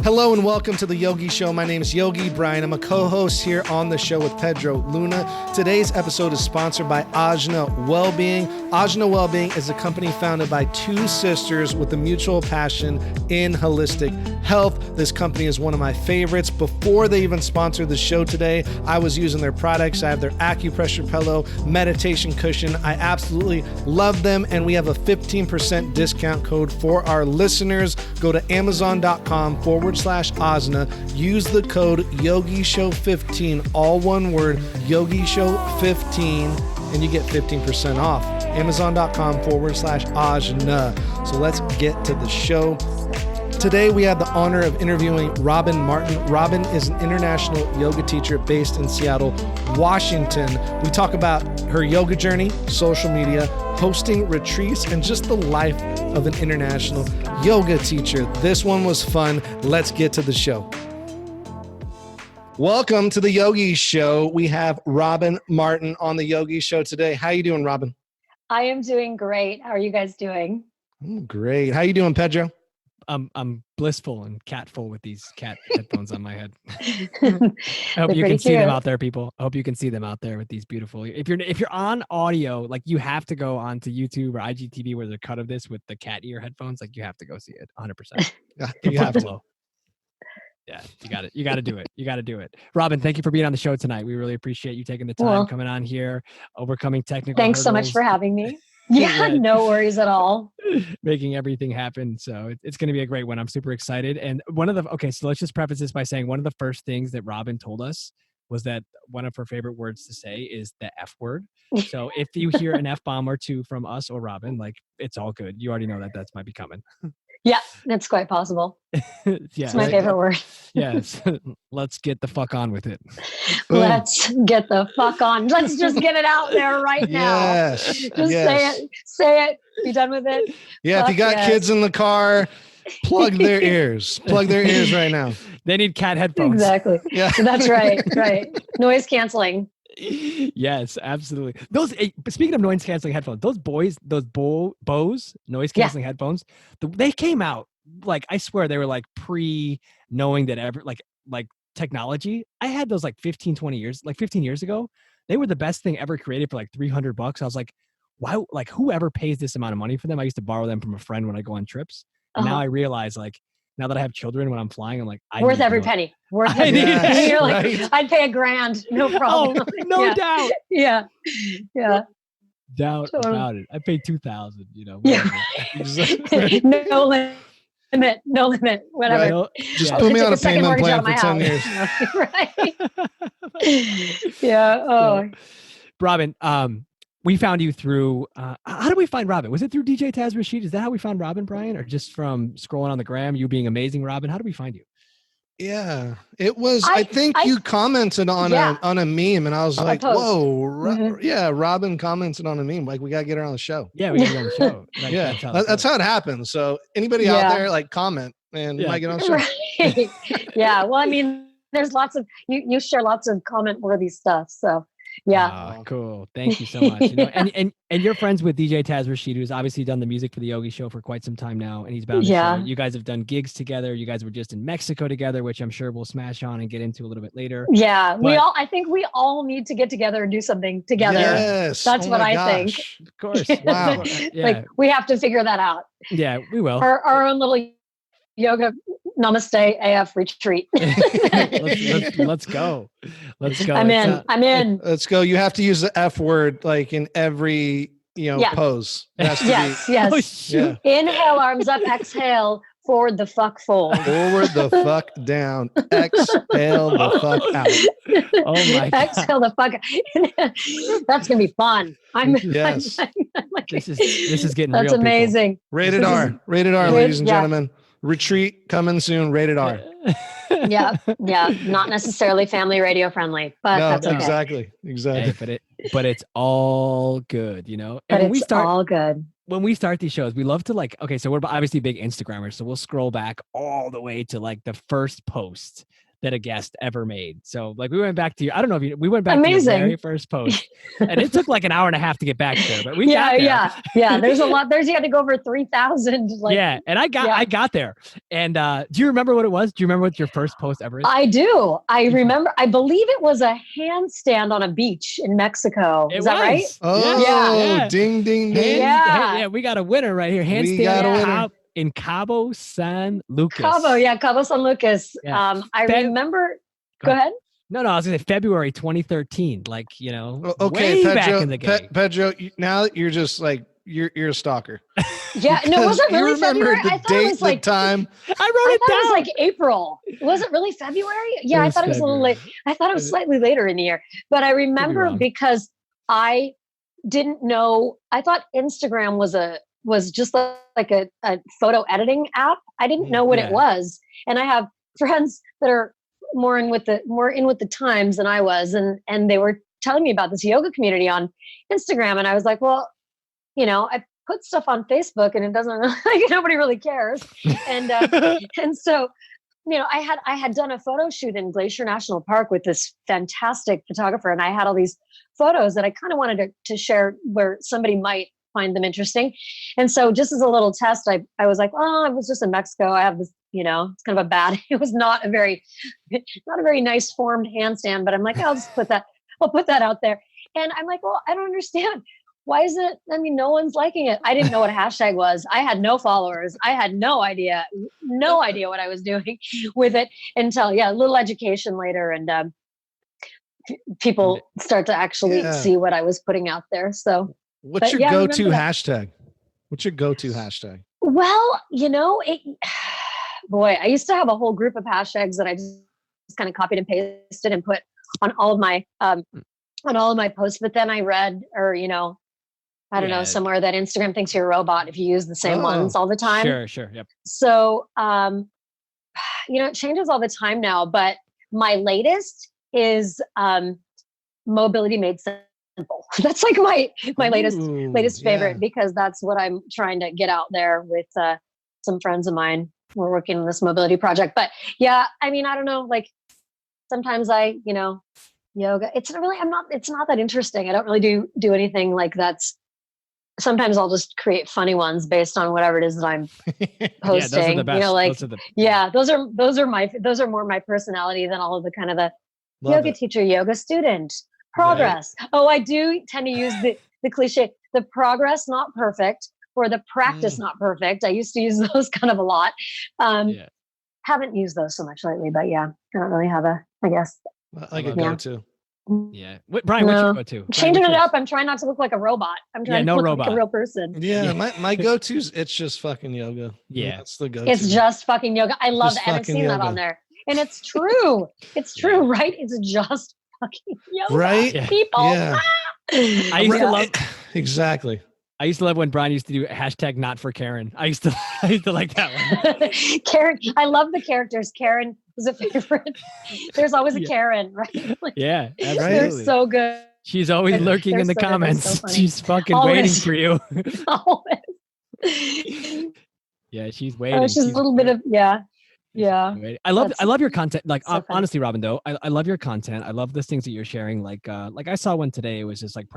Hello and welcome to the Yogi Show. My name is Yogi, Bryan. I'm a co-host here on the show with Pedro Luna. Today's episode is sponsored by Ajna Wellbeing. Ajna Wellbeing is a company founded by two sisters with a mutual passion in holistic health. This company is one of my favorites. Before they even sponsored the show today, I was using their products. I have their acupressure pillow, meditation cushion. I absolutely love them, and we have a 15% discount code for our listeners. Go to amazon.com/Ajna. Use the code YogiShow15, all one word, YogiShow15, and you get 15% off. Amazon.com/Ajna. So let's get to the show. Today, we have the honor of interviewing Robin Martin. Robin is an international yoga teacher based in Seattle, Washington. We talk about her yoga journey, social media, hosting retreats, and just the life of an international yoga teacher. This one was fun. Let's get to the show. Welcome to the Yogi Show. We have Robin Martin on the Yogi Show today. How you doing, Robin? I am doing great. How are you guys doing? Great. How you doing, Pedro? I'm blissful and catful with these cat headphones on my head. I hope you can see them out there, people. I hope you can see them out there with these beautiful. If you're on audio, like you have to go onto YouTube or IGTV where there's a cut of this with the cat ear headphones. Like you have to go see it 100%. You have to. Yeah, you got it. You got to do it. You got to do it. Robin, thank you for being on the show tonight. We really appreciate you taking the time coming on here, overcoming technical Thanks hurdles. so much for having me. Yeah, no worries at all. Making everything happen. So it's going to be a great one. I'm super excited. And so let's just preface this by saying one of the first things that Robin told us was that one of her favorite words to say is the F word. So if you hear an F-bomb or two from us or Robin, like it's all good. You already know that that's might be coming. Yeah, that's quite possible. Yeah, it's my favorite word. Yes. Let's get the fuck on with it. Let's get the fuck on. Let's just get it out there right now. Yes. Just say it. Be done with it. Yeah, fuck, if you got kids in the car, plug their ears. Plug their ears right now. They need cat headphones. Exactly. Yeah. That's right. Right. Noise canceling. Yes, absolutely. Speaking of noise canceling headphones, those Bose noise canceling headphones, they came out like, I swear they were like knowing that like technology. I had those like 15 years ago. They were the best thing ever created for like $300. I was like, why? Like whoever pays this amount of money for them? I used to borrow them from a friend when I go on trips. And now I realize, like, now that I have children, when I'm flying, I'm like, worth every penny. Worth every penny. You're like, I'd pay $1,000, no problem. Oh, no doubt. Yeah. Doubt about it. I paid $2,000. You know. Yeah. No limit. Whatever. Right. Just put me on a payment plan for 10 years. Right. Yeah. Oh. Robin, we found you through, how did we find Robin? Was it through DJ Taz Rashid? Is that how we found Robin, Bryan? Or just from scrolling on the gram, you being amazing, Robin? How did we find you? Yeah, it was, I think you commented on a meme and I was like, whoa, Robin commented on a meme. Like, we got to get her on the show. Yeah, we got to get her on the show. Like, that's how it happens. So anybody out there, like, comment and you might get on the show. Right. Yeah, well, I mean, there's lots of, you share lots of comment-worthy stuff, so. Yeah. Oh, cool. Thank you so much. You know, and you're friends with DJ Taz Rashid, who's obviously done the music for the Yogi Show for quite some time now, and he's bound to show. You guys have done gigs together. You guys were just in Mexico together, which I'm sure we'll smash on and get into a little bit later. Yeah, I think we all need to get together and do something together. Yes. That's what I think. Of course. Wow. Like we have to figure that out. Yeah, we will. Our own little yoga namaste AF retreat. let's go. I'm in. Let's go. You have to use the F word like in every pose. Yes. Oh, shoot. Yeah. Inhale, arms up. Exhale, forward the fuck fold. Forward the fuck down. Exhale the fuck out. Oh my God. Exhale the fuck out. That's gonna be fun. This is getting that's real. Amazing. Rated R, ladies and gentlemen. Retreat coming soon. Rated R. Yeah. Not necessarily family radio friendly, but that's okay. Exactly. Hey, but it's all good, you know. And all good. When we start these shows, we love to so we're obviously big Instagrammers, so we'll scroll back all the way to like the first post that a guest ever made. So like we went back to I don't know if we went back Amazing. to your very first post, and it took like an hour and a half to get back there, but we got there. Yeah. There's a lot. You had to go over 3,000. Like, yeah, and I got there. And do you remember what it was? Do you remember what your first post ever is? I do. I remember. I believe it was a handstand on a beach in Mexico. Is that right? Oh, Yeah. Ding, ding, ding. Yeah. We got a winner right here. We got a winner. Handstand in Cabo San Lucas. Cabo San Lucas. Yeah. I remember. Go ahead. No, I was gonna say February 2013. Like, Okay, way Pedro, back in the game. Pedro, now you're just like you're a stalker. Yeah, no, was it really you remember February? the I thought date, it was like the time. I wrote it down. was like April. Was it really February? Yeah, I thought it was a little late. I thought it was slightly later in the year. But I remember because I didn't know. I thought Instagram was just like a photo editing app. I didn't know what it was, and I have friends that are more in with the times than I was, and they were telling me about this yoga community on Instagram, and I was like, well, I put stuff on Facebook, and it doesn't like nobody really cares, and so I had done a photo shoot in Glacier National Park with this fantastic photographer, and I had all these photos that I kind of wanted to share where somebody might find them interesting. And so just as a little test, I was like, oh, I was just in Mexico. I have this, it's kind of it was not a very nice formed handstand, but I'm like, I'll put that out there. And I'm like, well, I don't understand. Why is it? I mean, no one's liking it. I didn't know what a hashtag was. I had no followers. I had no idea what I was doing with it until, a little education later. And people start to actually see what I was putting out there. So what's your go-to hashtag? What's your go-to hashtag? Well, boy, I used to have a whole group of hashtags that I just kind of copied and pasted and put on all of my posts. But then I read, or I don't know, somewhere that Instagram thinks you're a robot if you use the same ones all the time. Sure. Yep. So, it changes all the time now. But my latest is mobility made simple. That's like my latest favorite because that's what I'm trying to get out there with some friends of mine. We're working on this mobility project. But yeah, I mean, I don't know, like sometimes yoga, it's not that interesting. I don't really do anything like that's. Sometimes I'll just create funny ones based on whatever it is that I'm posting. Those are the best. Those are more my personality than all of the kind of the Love yoga it. teacher, yoga student, progress. Right. Oh, I do tend to use the cliche, the progress not perfect or the practice not perfect. I used to use those kind of a lot. Haven't used those so much lately, but I don't really have I guess. Like a go-to. Yeah. Brian, what's your go-to? Changing it up. I'm trying not to look like a robot. I'm trying to look like a real person. Yeah. My go-to's, it's just fucking yoga. Yeah. That's the go-to. It's just fucking yoga. I love that. And I've seen that on there. And it's true. It's true, right? It's just fucking yoga. Right? People. Yeah. I used to love exactly. I used to love when Brian used to do hashtag not for Karen. I used to like that one. Karen. I love the characters. Karen was a favorite. There's always a Karen, right? Like, yeah, absolutely. They're so good. She's always lurking in the comments. So she's fucking waiting for you. Always. Yeah, she's waiting. She's a little bit of Yeah. I love your content. Like honestly, Robin, though, I love your content. I love the things that you're sharing. Like I saw one today. It was just like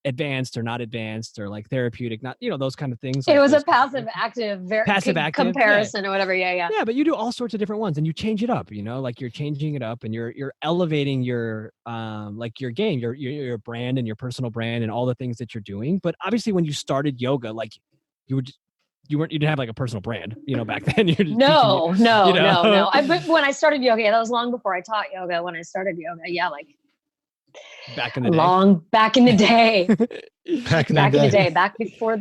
advanced or not advanced or like therapeutic, not those kind of things. It was a passive active comparison or whatever. Yeah. But you do all sorts of different ones and you change it up. Like you're changing it up and you're elevating your like your game, your brand and your personal brand and all the things that you're doing. But obviously, when you started yoga, like you didn't have like a personal brand, back then. No. But when I started yoga, that was long before I taught yoga. When I started yoga, like back in the day. Back in the day. Back before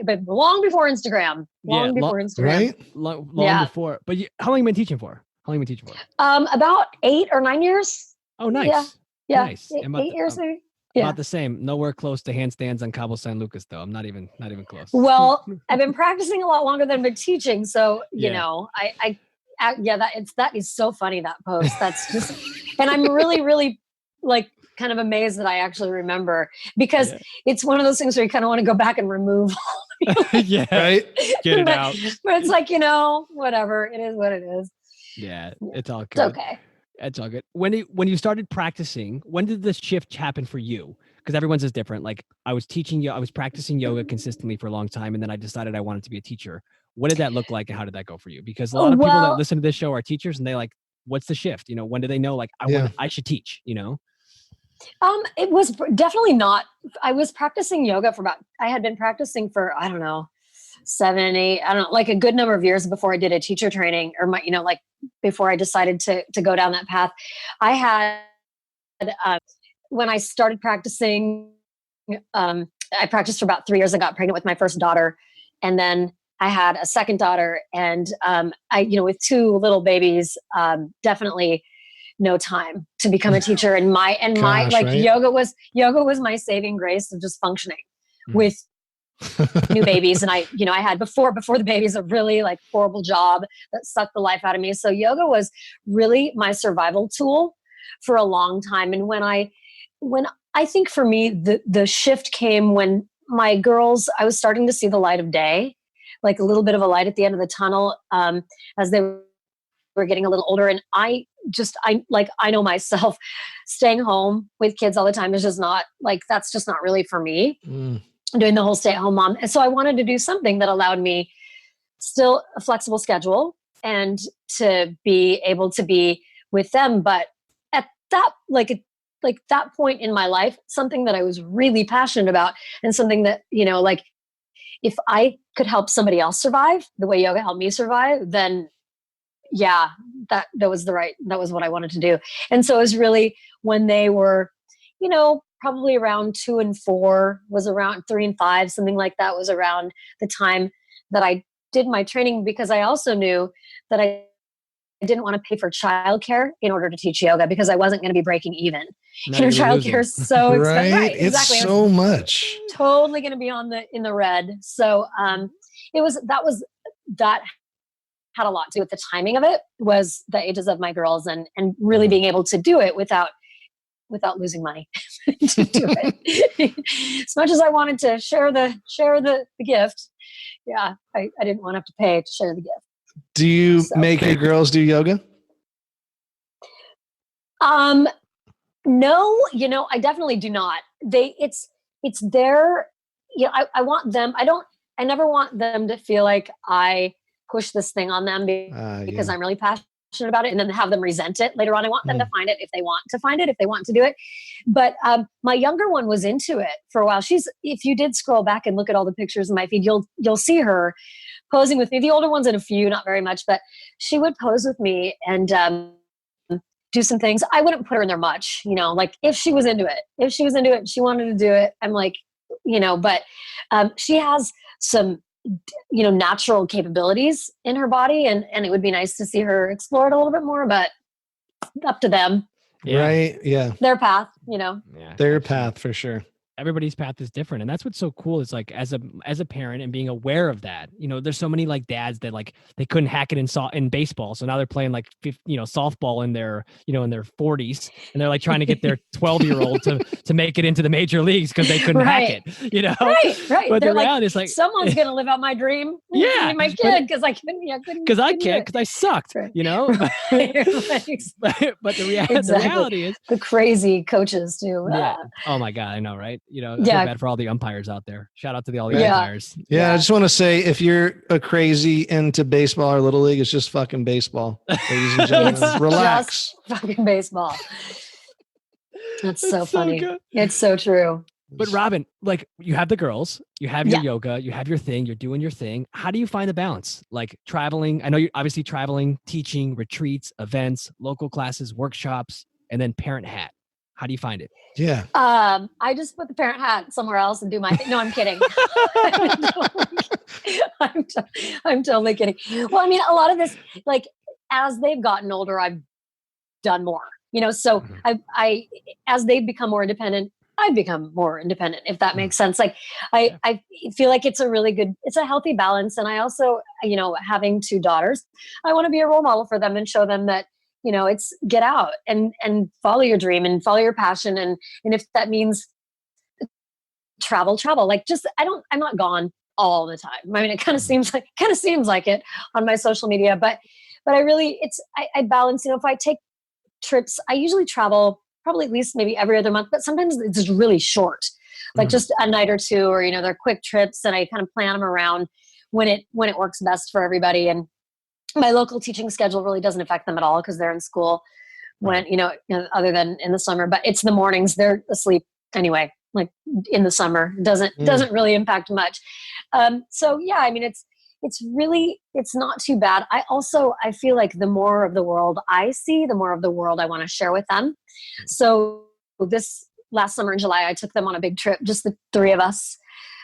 but long before Instagram. Before Instagram. Right? Long before. But how long have you been teaching for? About 8 or 9 years. Oh, nice. Yeah. Nice. 8 years maybe. About the same. Nowhere close to handstands on Cabo San Lucas, though. I'm not even close. Well, I've been practicing a lot longer than I've been teaching, so that is so funny, that post. That's just, and I'm really, really like kind of amazed that I actually remember because it's one of those things where you kind of want to go back and remove. Right. Get it out. But it's like, whatever. It is what it is. Yeah, it's all It's good. okay. It's all good. When you started practicing, when did the shift happen for you? Because everyone's is different. Like I was practicing yoga consistently for a long time, and then I decided I wanted to be a teacher. What did that look like, and how did that go for you? Because a lot of people that Well, listen to this show are teachers, and they like, what's the shift? You know, when do they know like I should teach? You know? it was definitely not. I was practicing yoga I had been practicing for, I don't know, 7, 8, I don't know, like a good number of years before I did a teacher training or like before I decided to go down that path. I had, when I started practicing, I practiced for about 3 years. I got pregnant with my first daughter. And then I had a second daughter, and with 2 little babies, definitely no time to become a teacher. And Right? yoga was my saving grace of just functioning with new babies. And I had before the babies a really like horrible job that sucked the life out of me. So yoga was really my survival tool for a long time. And when I think for me, the shift came when my girls, I was starting to see the light of day, like a little bit of a light at the end of the tunnel, as they were getting a little older. And I know myself, staying home with kids all the time is just not like, that's just not really for me. Doing the whole stay-at-home mom. And so I wanted to do something that allowed me still a flexible schedule and to be able to be with them. But at that, that point in my life, something that I was really passionate about, and something that, if I could help somebody else survive the way yoga helped me survive, then yeah, that was what I wanted to do. And so it was really when they were, probably around 2 and 4, was around 3 and 5, something like that, was around the time that I did my training, because I also knew that I didn't want to pay for childcare in order to teach yoga, because I wasn't going to be breaking even. Childcare is so expensive. Right, it's exactly. So much. Totally going to be in the red. So that had a lot to do with the timing of it, was the ages of my girls, and really being able to do it without losing money to do it. As much as I wanted to share the gift, yeah, I didn't want to have to pay to share the gift. Do you make your girls do yoga? No, I definitely do not. It's their, I want them, I never want them to feel like I push this thing on them because I'm really passionate about it, and then have them resent it later on. I want them to find it if they want to find it, if they want to do it. But my younger one was into it for a while. If you did scroll back and look at all the pictures in my feed, you'll see her posing with me. The older one's in a few, not very much, but she would pose with me and do some things. I wouldn't put her in there much, like if she was into it, she wanted to do it. I'm like, but she has some natural capabilities in her body, and it would be nice to see her explore it a little bit more, but up to them. Yeah. Right. Yeah. Their path, Yeah, their path for sure. Everybody's path is different, and that's what's so cool is like as a parent and being aware of that. There's so many like dads that like they couldn't hack it in baseball, so now they're playing like softball in their in their 40s, and they're like trying to get their 12-year-old to make it into the major leagues because they couldn't hack it. Right. But they're reality is like someone's gonna live out my dream. Yeah, my kid, because I couldn't. Because I can't, because I sucked. Right. But the reality is the crazy coaches too. Yeah. Oh my God, I know, right? I feel bad for all the umpires out there. Shout out to all the umpires. Yeah, I just want to say, if you're a crazy into baseball or little league, it's just fucking baseball. Ladies and gentlemen, relax. Just fucking baseball. That's so funny. So it's so true. But Robin, like you have the girls, you have your yoga, you have your thing, you're doing your thing. How do you find the balance? Like traveling, I know you're obviously traveling, teaching, retreats, events, local classes, workshops, and then parent hat. How do you find it? Yeah. I just put the parent hat somewhere else and do my thing. No, I'm kidding. I'm totally kidding. Well, I mean, a lot of this, like as they've gotten older, I've done more, so I as they've become more independent, I've become more independent, if that makes sense. Like I feel like it's a healthy balance. And I also, having 2 daughters, I want to be a role model for them and show them that, it's get out and follow your dream and follow your passion. And if that means travel, like I'm not gone all the time. I mean, it kind of seems like it on my social media, but but I balance, if I take trips, I usually travel probably at least maybe every other month, but sometimes it's just really short, like just a night or two, or, they're quick trips, and I kind of plan them around when it works best for everybody. And my local teaching schedule really doesn't affect them at all because they're in school when, other than in the summer, but it's the mornings, they're asleep anyway, like in the summer, doesn't really impact much. So yeah, I mean, it's not too bad. I feel like the more of the world I see, the more of the world I want to share with them. So this last summer in July, I took them on a big trip, just the three of us,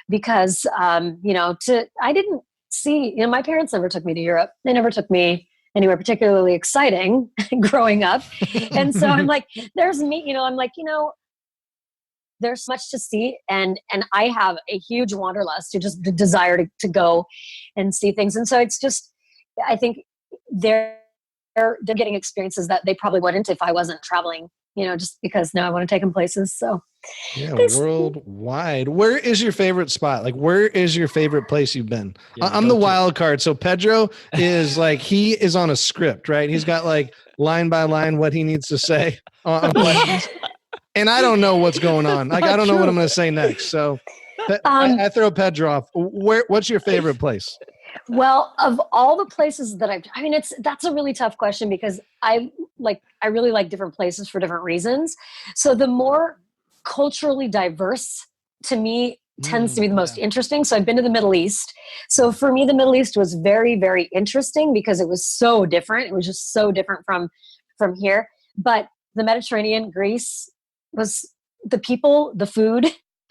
because, I didn't see, my parents never took me to Europe. They never took me anywhere particularly exciting growing up. And so I'm like, there's me, I'm like, there's so much to see. And I have a huge wanderlust to just the desire to go and see things. And so it's just, I think they're getting experiences that they probably wouldn't if I wasn't traveling, just because now I want to take them places. So yeah, worldwide. Where is your favorite spot? Like, where is your favorite place you've been? Yeah, I'm the wild card. So Pedro is like, he is on a script, right? He's got like line by line what he needs to say on questions. And I don't know what's going on. Like, I don't know what I'm going to say next. So I throw Pedro off. What's your favorite place? Well, of all the places that that's a really tough question because I really like different places for different reasons. So the more culturally diverse to me tends to be the most interesting. So I've been to the Middle East. So for me, the Middle East was very, very interesting because it was so different. It was just so different from here. But the Mediterranean, Greece, was the people, the food,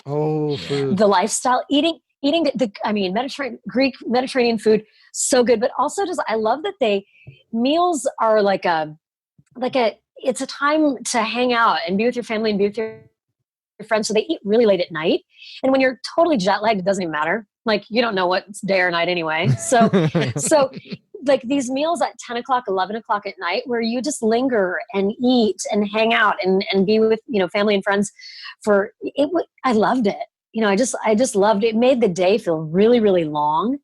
the lifestyle, eating Mediterranean food, so good. But also just, I love that meals are it's a time to hang out and be with your family and be with your friends. So they eat really late at night. And when you're totally jet lagged, it doesn't even matter. Like, you don't know what's day or night anyway. So like these meals at 10 o'clock, 11 o'clock at night, where you just linger and eat and hang out and be with, family and friends I loved it. I just loved it. It made the day feel really, really long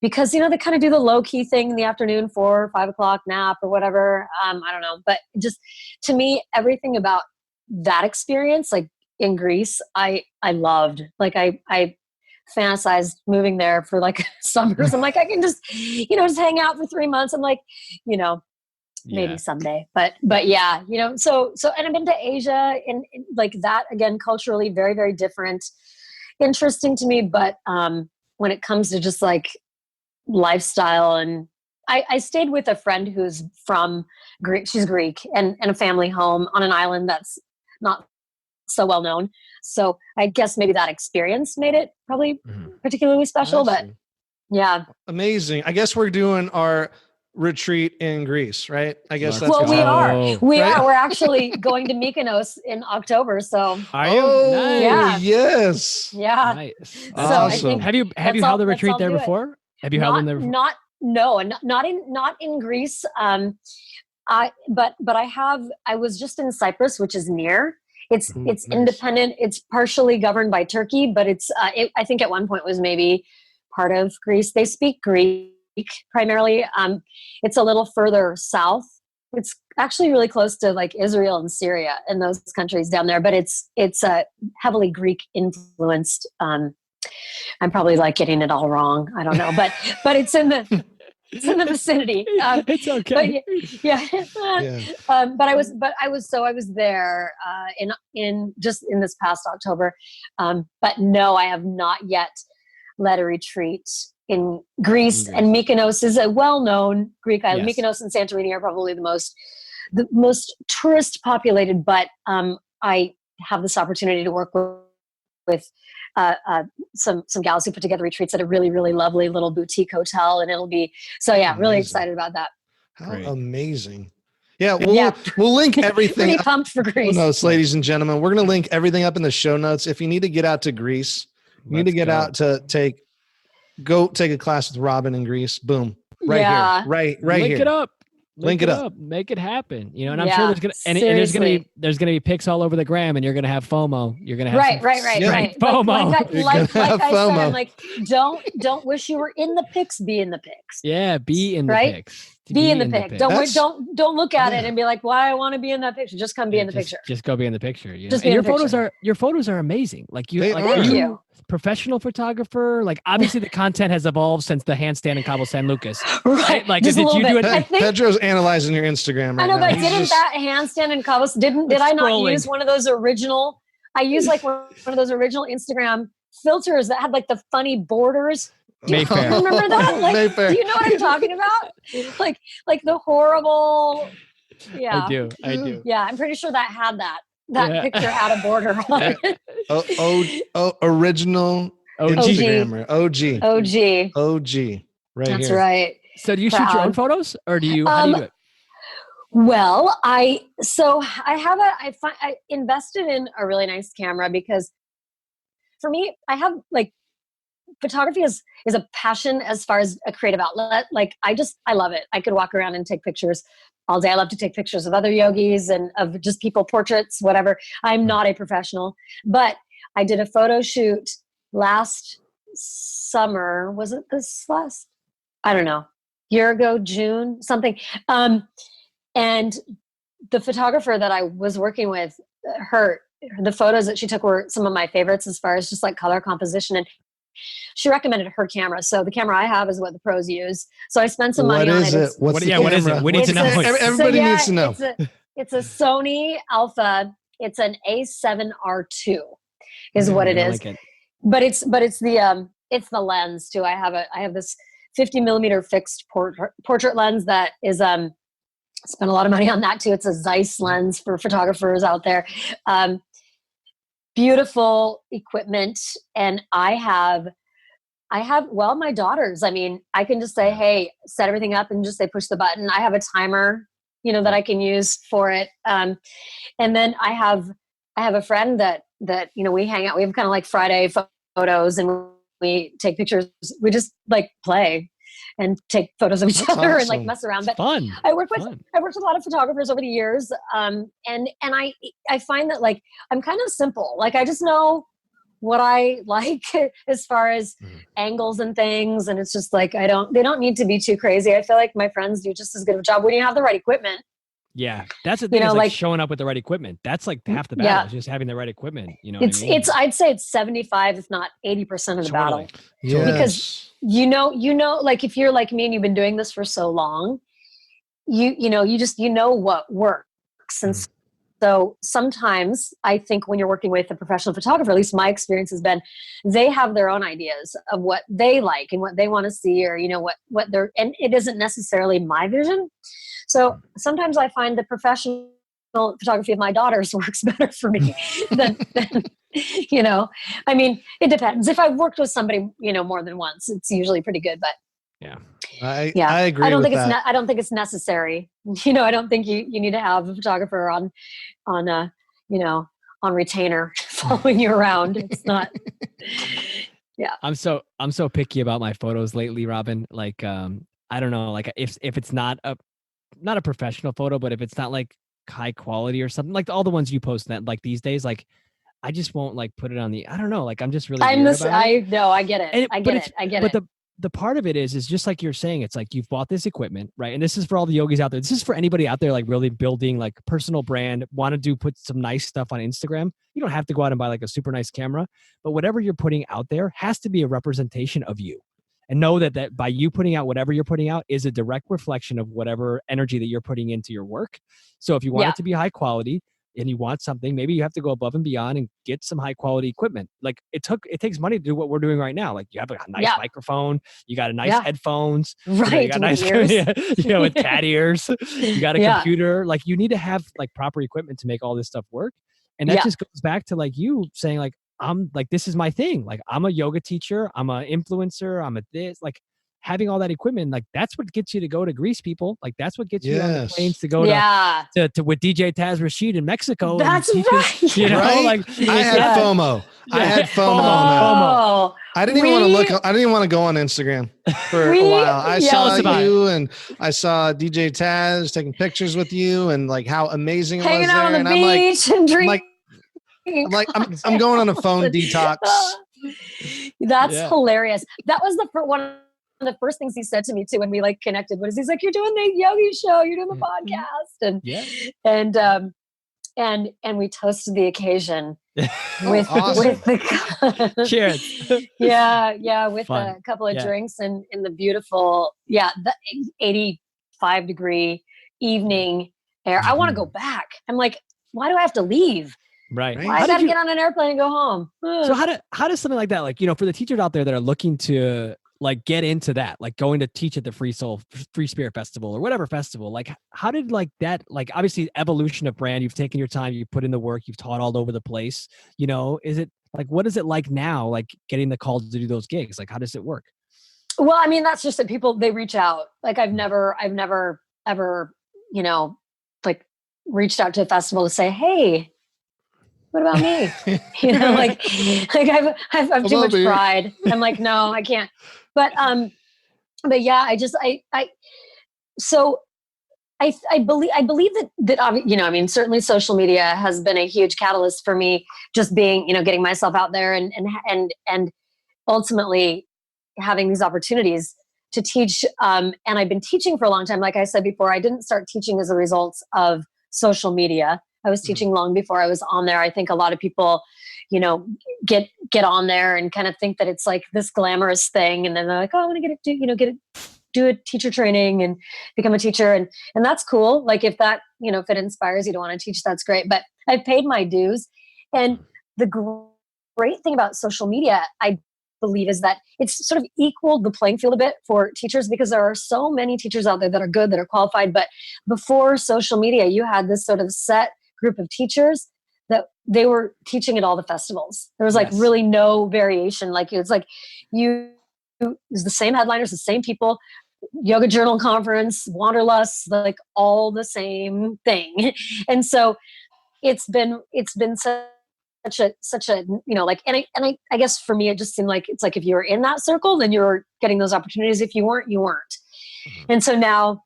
because, they kind of do the low key thing in the afternoon, 4 or 5 o'clock nap or whatever. I don't know, but just to me, everything about that experience, like in Greece, I loved. Like I fantasized moving there for like summers. I'm like, I can just, just hang out for 3 months. I'm like, maybe someday, but yeah, so, and I've been to Asia and like that again, culturally very, very different, interesting to me. But, when it comes to just like lifestyle, and I stayed with a friend who's from Greek, she's Greek, and a family home on an island that's not so well known. So I guess maybe that experience made it probably particularly special, but yeah. Amazing. I guess we're doing our retreat in Greece, right? I guess that's we are. We're actually going to Mykonos in October. So are you? Nice. Yeah. Yes. Yeah. Nice. So awesome. Have you held a retreat there before? Have you held one there before? Not in Greece. I was just in Cyprus, which is near. It's nice. Independent. It's partially governed by Turkey, but I think at one point was maybe part of Greece. They speak Greek primarily. It's a little further south. It's actually really close to like Israel and Syria and those countries down there, but it's heavily Greek influenced. I'm probably like getting it all wrong. I don't know, but it's in the vicinity. It's okay. But, yeah. But I was there in this past October. But no, I have not yet led a retreat in Greece. And Mykonos is a well-known Greek island. Yes. Mykonos and Santorini are probably the most tourist populated, but I have this opportunity to work with some gals who put together retreats at a really, really lovely little boutique hotel. And it'll be, so yeah, amazing. Really excited about that. How amazing. Yeah, we'll link everything. Pretty pumped for Greece. Notes, ladies and gentlemen. We're going to link everything up in the show notes. If you need to get out to Greece, you need to get out to go take a class with Robin in Greece. Boom. Right here. Right link here. It up. Link it up. Make it happen. And I'm sure there's gonna be pics all over the gram, and you're gonna have FOMO. You're gonna have right. FOMO. Like I said, I'm like, don't wish you were in the pics. Be in the pics. Yeah, be in the pics. Be in the pic. Don't look at it and be like, why I want to be in that picture. Just come be in the picture. Just go be in the picture. You know? Just and your photos are amazing. Like Thank you. Professional photographer. Like obviously the content has evolved since the handstand in Cabo San Lucas. Right. Like just did you do it? I think Pedro's analyzing your Instagram right now. I know, but didn't that handstand in Cabo did I not use one of those original? I used like one of those original Instagram filters that had like the funny borders. Do you remember that? Like, do you know what I'm talking about? Like the horrible. Yeah, I do. Yeah, I'm pretty sure that had that picture had a border on it. Original Instagrammer. OG. Right. That's right. So do you shoot your own photos, or do you? How do you do it? Well, I invested in a really nice camera because for me, I have like photography is a passion as far as a creative outlet. Like I love it. I could walk around and take pictures all day. I love to take pictures of other yogis and of just people, portraits, whatever. I'm not a professional, but I did a photo shoot last summer. Was it this last? I don't know. Year ago, June, something. And the photographer that I was working with, the photos that she took were some of my favorites as far as just like color composition. And she recommended her camera. So the camera I have is what the pros use. So I spent some money on it. What is it? We need to know. Everybody needs to know. It's a Sony Alpha. It's an A7R2 is what it is. Like it. But it's the lens too. I have this 50 millimeter fixed portrait lens that is, spent a lot of money on that too. It's a Zeiss lens for photographers out there. Beautiful equipment. And I have, my daughters, I mean, I can just say, hey, set everything up and just say, push the button. I have a timer, that I can use for it. And then I have a friend that, we hang out. We have kind of like Friday photos and we take pictures. We just like play and take photos of each other awesome. And like mess around. But fun. I worked with a lot of photographers over the years. And I find that like, I'm kind of simple. Like I just know what I like as far as angles and things. And it's just like, they don't need to be too crazy. I feel like my friends do just as good of a job when you have the right equipment. Yeah. That's the thing, is like showing up with the right equipment. That's like half the battle, is just having the right equipment. I'd say it's 75, if not 80% of the battle. Yes. Because like if you're like me and you've been doing this for so long, you know what works. And so sometimes I think when you're working with a professional photographer, at least my experience has been, they have their own ideas of what they like and what they want to see, or, what they're, and it isn't necessarily my vision. So sometimes I find the professional photography of my daughters works better for me than I mean, it depends. If I've worked with somebody, more than once, it's usually pretty good, but I agree. I don't think it's necessary. I don't think you need to have a photographer on retainer following you around. It's not. Yeah. I'm so picky about my photos lately, Robin. Like, I don't know, like if it's not a professional photo, but if it's not like high quality or something, like all the ones you post that like these days, like I just won't like put it on the, I don't know, like I'm just really, I get it. I get it. But the part of it is just like you're saying, it's like you've bought this equipment, right? And this is for all the yogis out there. This is for anybody out there, like really building like personal brand, want to put some nice stuff on Instagram. You don't have to go out and buy like a super nice camera, but whatever you're putting out there has to be a representation of you. And know that by you putting out whatever you're putting out is a direct reflection of whatever energy that you're putting into your work. So if you want it to be high quality and you want something, maybe you have to go above and beyond and get some high quality equipment. Like it takes money to do what we're doing right now. Like you have a nice microphone, you got a nice headphones, right? You got nice, with cat ears, you got a computer. Like you need to have like proper equipment to make all this stuff work. And that just goes back to like you saying like, I'm like, this is my thing. Like I'm a yoga teacher. I'm an influencer. I'm like having all that equipment. Like that's what gets you to go to Greece, people. Like that's what gets you on the planes to go to with DJ Taz Rashid in Mexico. That's right. Like I had FOMO. I had FOMO. I didn't even want to look. I didn't even want to go on Instagram for a while. I saw you and I saw DJ Taz taking pictures with you and like how amazing it was hanging out there. on the beach and drinking. I'm going on a phone detox. That's hilarious. That was the one of the first things he said to me too when we like connected was he's like, "You're doing the Yogi show, you're doing the podcast," and we toasted the occasion with awesome. with the Cheers. with Fun. a couple of drinks and in the beautiful the 85-degree evening air. I want to go back. I'm like, why do I have to leave? Right. Why I got to get on an airplane and go home? So how does something like that, like, for the teachers out there that are looking to like get into that, like going to teach at the Free Spirit Festival or whatever festival, like how did like that, like obviously evolution of brand, you've taken your time, you put in the work, you've taught all over the place, is it like, what is it like now, like getting the call to do those gigs? Like, how does it work? Well, I mean, that's just that people, they reach out. Like I've never ever, like reached out to a festival to say, "Hey, what about me?" like I have too much pride. I'm like, no, I can't. But yeah, I believe that I mean, certainly social media has been a huge catalyst for me, just being, getting myself out there and ultimately having these opportunities to teach. And I've been teaching for a long time. Like I said before, I didn't start teaching as a result of social media. I was teaching long before I was on there. I think a lot of people, get on there and kind of think that it's like this glamorous thing. And then they're like, "Oh, I'm going to do a teacher training and become a teacher." And that's cool. Like if that, if it inspires you to want to teach, that's great. But I've paid my dues. And the great thing about social media, I believe, is that it's sort of equaled the playing field a bit for teachers, because there are so many teachers out there that are good, that are qualified. But before social media, you had this sort of set group of teachers that they were teaching at all the festivals. There was like really no variation. Like it's like it was the same headliners, the same people, Yoga Journal Conference, Wanderlust, like all the same thing. And so it's been such a like, and I guess for me, it just seemed like it's like if you were in that circle, then you were getting those opportunities. If you weren't, you weren't. And so now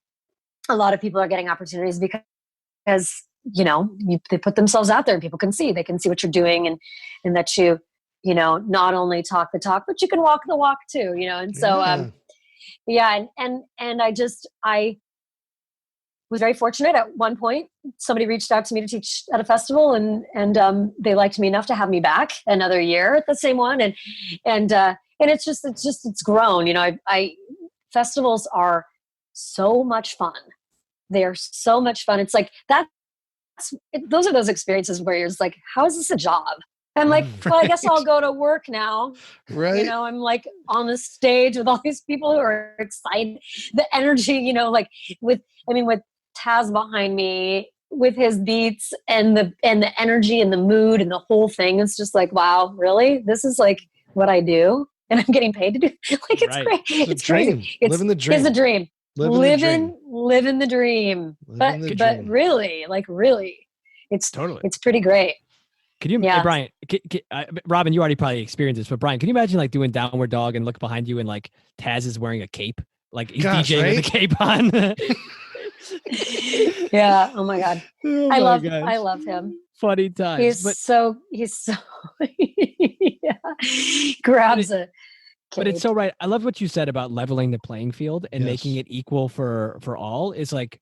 a lot of people are getting opportunities because they put themselves out there and people can see what you're doing, and that you not only talk the talk, but you can walk the walk too, and so and I was very fortunate. At one point, somebody reached out to me to teach at a festival, and they liked me enough to have me back another year at the same one, and it's grown. Festivals are so much fun. They are so much fun. It's like those are those experiences where you're just like, how is this a job? I'm like, well, I guess I'll go to work now. Right. I'm like on the stage with all these people who are excited. The energy, like with Taz behind me with his beats and the energy and the mood and the whole thing. It's just like, wow, really? This is like what I do, and I'm getting paid to do. Like it's great. It's crazy. Living the dream. It's a dream. Living the dream. But really, it's pretty great. Could you, hey, Bryan, Robin, you already probably experienced this, but Bryan, can you imagine like doing Downward Dog and look behind you and like Taz is wearing a cape, like he's DJing with a cape on? Yeah. Oh my God. I love him. Funny times. He's so grabs a cape. But it's so right. I love what you said about leveling the playing field and making it equal for all. Is like,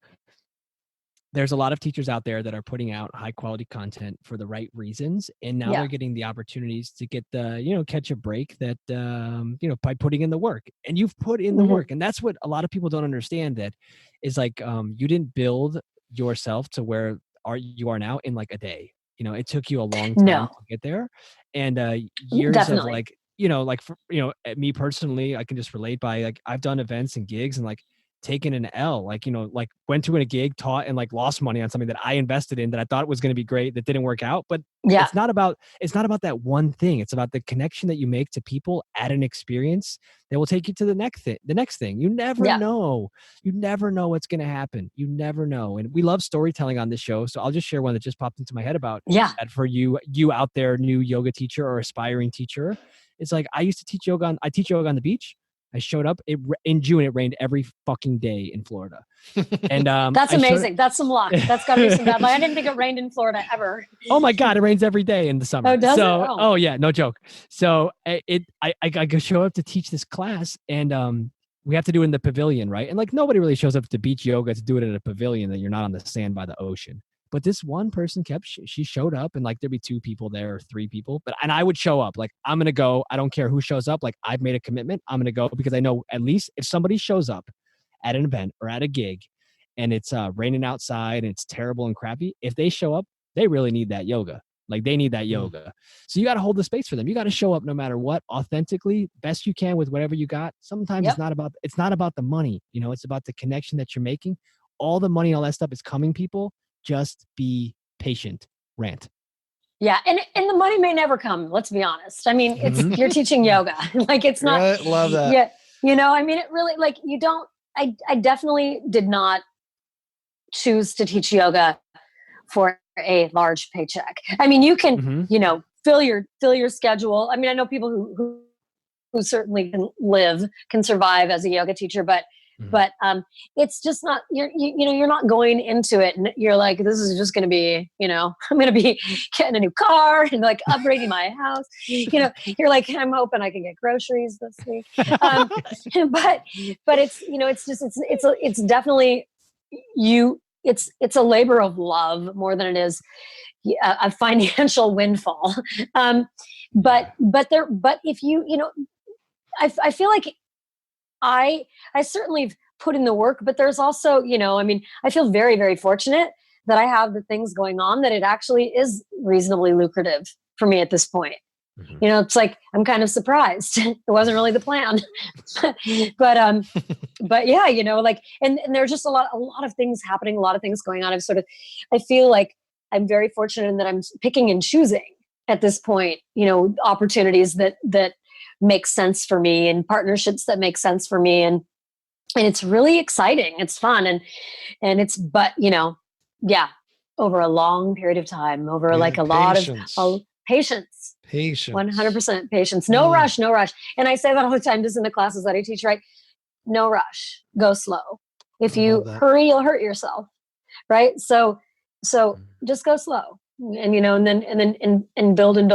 there's a lot of teachers out there that are putting out high quality content for the right reasons. And now they're getting the opportunities to get the, catch a break that, by putting in the work, and you've put in the work. And that's what a lot of people don't understand, that is like, you didn't build yourself to where you are now in like a day. It took you a long time to get there, and years of like, me personally, I can just relate by like, I've done events and gigs and like taken an L, like, like went to a gig, taught, and like lost money on something that I invested in that I thought was going to be great that didn't work out. But it's not about that one thing. It's about the connection that you make to people at an experience that will take you to the next thing. You never know. You never know what's going to happen. You never know. And we love storytelling on this show. So I'll just share one that just popped into my head about that for you out there, new yoga teacher or aspiring teacher. It's like, I used to teach yoga I teach yoga on the beach. I showed up in June. It rained every fucking day in Florida, and that's amazing. That's some luck. That's got to be some bad luck. I didn't think it rained in Florida ever. Oh my God, it rains every day in the summer. Oh, does it? Oh yeah, no joke. So I show up to teach this class, and we have to do it in the pavilion, right? And like nobody really shows up to beach yoga to do it in a pavilion that you're not on the sand by the ocean. But this one person she showed up, and like there'd be 2 people there or 3 people, and I would show up. Like, I'm going to go. I don't care who shows up. Like, I've made a commitment. I'm going to go because I know at least if somebody shows up at an event or at a gig and it's raining outside and it's terrible and crappy, if they show up, they really need that yoga. Like, they need that yoga. So you got to hold the space for them. You got to show up no matter what, authentically, best you can with whatever you got. Sometimes it's not about the money. You know, it's about the connection that you're making. All the money, all that stuff is coming, people. Just be patient. Rant. Yeah. And the money may never come. Let's be honest. I mean, you're teaching yoga. Like, it's not. Right? Love that. Yeah. You know, I mean, it really, like, I definitely did not choose to teach yoga for a large paycheck. I mean, you can, you know, fill your schedule. I mean, I know people who certainly can survive as a yoga teacher, but it's just not, you're not going into it and you're like, this is just going to be, you know, I'm going to be getting a new car and like upgrading my house. You know, you're like, I'm hoping I can get groceries this week. But it's, you know, it's just, it's definitely it's a labor of love more than it is a financial windfall. But if you know, I feel like I certainly put in the work, but there's also, you know, I mean, I feel very, very fortunate that I have the things going on that it actually is reasonably lucrative for me at this point. You know, it's like, I'm kind of surprised. It wasn't really the plan, but yeah, you know, like, and there's just a lot of things happening, a lot of things going on. I feel like I'm very fortunate in that I'm picking and choosing at this point, you know, opportunities that make sense for me and partnerships that make sense for me. And it's really exciting. It's fun. And it's, but you know, yeah, over a long period of time, over like a lot of patience. 100% patience. No rush. And I say that all the time, just in the classes that I teach, right? No rush, go slow. If you hurry, you'll hurt yourself. Right. So just go slow. And, you know, and then build and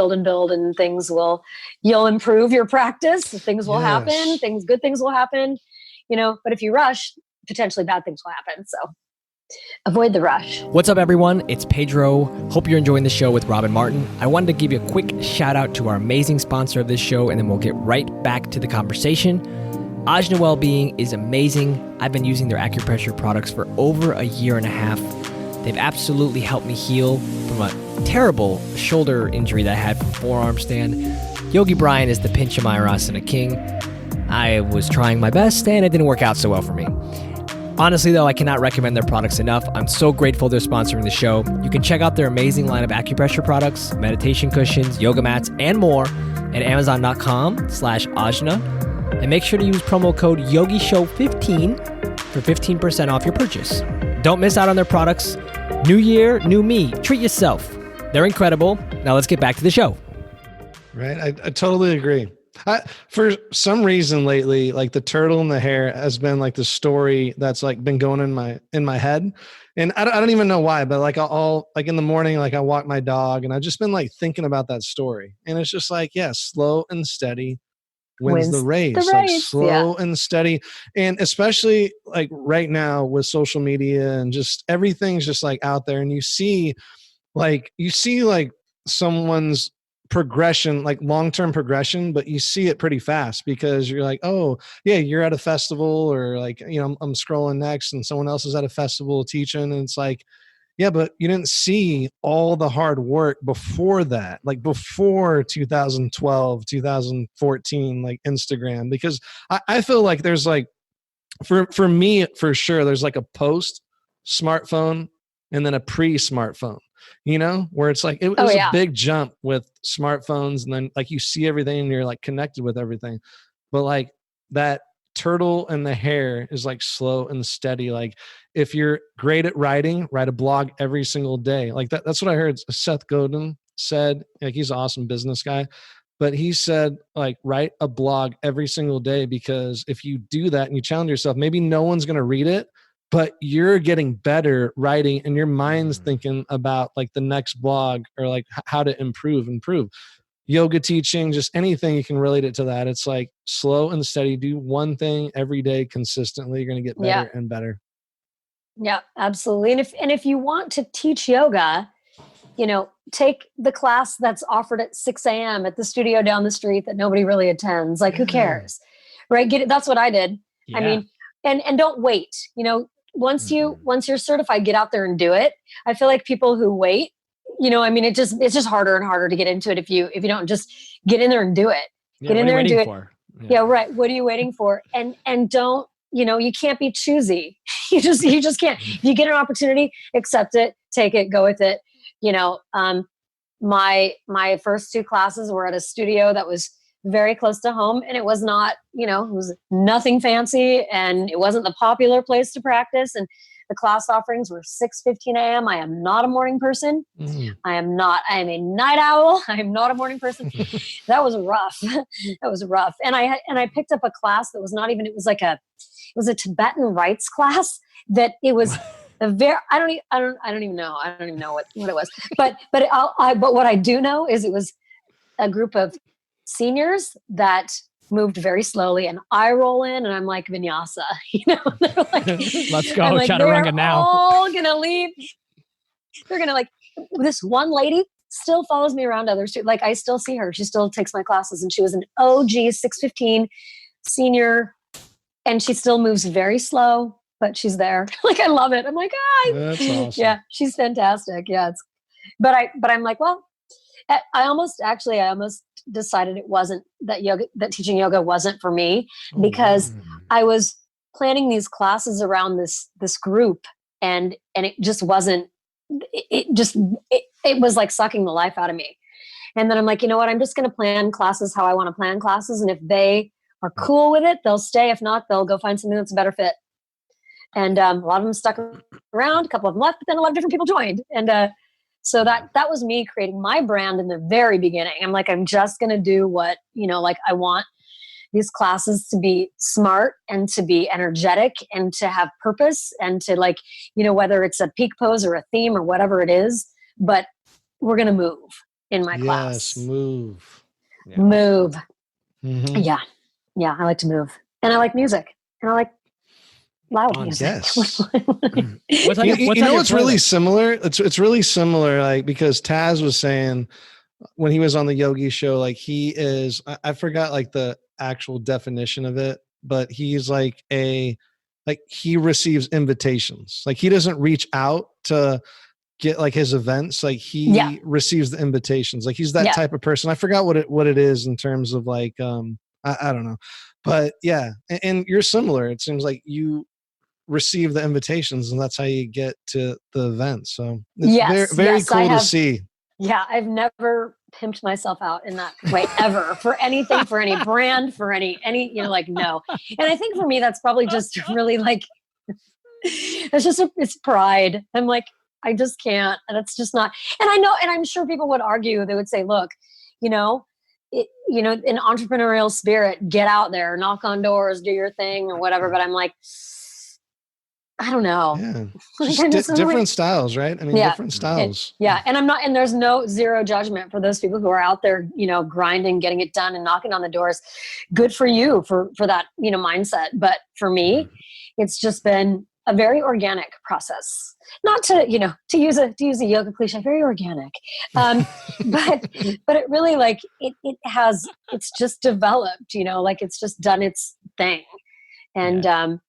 you'll improve your practice. Things will happen, good things will happen, you know, but if you rush, potentially bad things will happen. So avoid the rush. What's up, everyone? It's Pedro. Hope you're enjoying the show with Robin Martin. I wanted to give you a quick shout out to our amazing sponsor of this show, and then we'll get right back to the conversation. Ajna Wellbeing is amazing. I've been using their acupressure products for over a year and a half. They've absolutely helped me heal from a terrible shoulder injury that I had from forearm stand. Yogi Bryan is the Pincha Mayurasana king. I was trying my best and it didn't work out so well for me. Honestly, though, I cannot recommend their products enough. I'm so grateful they're sponsoring the show. You can check out their amazing line of acupressure products, meditation cushions, yoga mats, and more at amazon.com/Ajna. And make sure to use promo code YOGISHOW15 for 15% off your purchase. Don't miss out on their products. New year, new me. Treat yourself. They're incredible. Now let's get back to the show. Right. I totally agree. For some reason lately, like the turtle and the hare has been like the story that's like been going in my head. And I don't even know why, but like I'll like in the morning, like I walk my dog and I've just been like thinking about that story. And it's just like, yeah, slow and steady wins the race. Like slow and steady. And especially like right now with social media and just everything's just like out there, and you see like someone's progression, like long-term progression, but you see it pretty fast because you're like, oh yeah, you're at a festival, or like, you know, I'm scrolling next and someone else is at a festival teaching, and it's like, yeah, but you didn't see all the hard work before that, like before 2012, 2014, like Instagram, because I feel like there's like, for me, for sure, there's like a post smartphone and then a pre-smartphone, you know, where it's like, it was a big jump with smartphones. And then like you see everything and you're like connected with everything. But like that turtle and the hare is like slow and steady. Like if you're great at writing, write a blog every single day. Like that's what I heard Seth Godin said. Like he's an awesome business guy. But he said, like, write a blog every single day, because if you do that and you challenge yourself, maybe no one's going to read it, but you're getting better writing and your mind's thinking about like the next blog or like how to improve. yoga teaching, just anything, you can relate it to that. It's like slow and steady. Do one thing every day consistently. You're going to get better and better. Yeah, absolutely. And if you want to teach yoga, take the class that's offered at 6 a.m. at the studio down the street that nobody really attends. Like, who cares? Right. Get it. That's what I did. Yeah. I mean, and don't wait, once you're certified, get out there and do it. I feel like people who wait, it's just harder and harder to get into it. If you don't just get in there and do it, get in there and do it. Yeah. Right. What are you waiting for? And don't, you can't be choosy. You just can't. If you get an opportunity, accept it, take it, go with it. My first 2 classes were at a studio that was very close to home, and it was not, it was nothing fancy, and it wasn't the popular place to practice. And the class offerings were 6:15 a.m. I am not a morning person. I am a night owl. I am not a morning person. That was rough. That was rough. And I picked up a class that was not even, it was a Tibetan rites class that it was I don't even know. I don't even know what it was. But what I do know is it was a group of seniors that moved very slowly, and I roll in and I'm like vinyasa, they're like, let's go, chaturanga now. All gonna leave. They're gonna this one lady still follows me around others too. Like, I still see her. She still takes my classes, and she was an OG 615 senior, and she still moves very slow, but she's there. Like, I love it. I'm like, that's awesome. Yeah, she's fantastic. Yeah. But I'm like, well, I almost decided it wasn't that teaching yoga wasn't for me, because I was planning these classes around this group, and it just wasn't, it was like sucking the life out of me. And then I'm like, you know what? I'm just going to plan classes how I want to plan classes. And if they are cool with it, they'll stay. If not, they'll go find something that's a better fit. And a lot of them stuck around, a couple of them left, but then a lot of different people joined. And so that was me creating my brand in the very beginning. I'm like, I'm just going to do what, I want these classes to be smart and to be energetic and to have purpose and to whether it's a peak pose or a theme or whatever it is, but we're going to move in my class. Yes, move. Yeah. Move. Mm-hmm. Yeah. Yeah, I like to move. And I like music. And I like loud music. Yes. What's really similar? It's really similar, because Taz was saying when he was on the Yogi show, he is, I forgot the actual definition of it, but he's he receives invitations. He doesn't reach out to get his events. He receives the invitations. He's that type of person. I forgot what it is in terms of I don't know, but yeah. And you're similar. It seems like you receive the invitations, and that's how you get to the event. So it's very cool to see. Yeah. I've never pimped myself out in that way ever for anything, for any brand, for any, no. And I think for me, that's probably just really it's pride. I'm like, I just can't. And it's just not. And I know, and I'm sure people would argue, they would say, look, in entrepreneurial spirit, get out there, knock on doors, do your thing or whatever. But I'm like, I don't know. Yeah. Different styles, right? I mean, different styles. And there's zero judgment for those people who are out there, grinding, getting it done and knocking on the doors. Good for you for that, mindset. But for me, it's just been a very organic process. Not to use a yoga cliche, very organic. But it really it's just developed, it's just done its thing. And,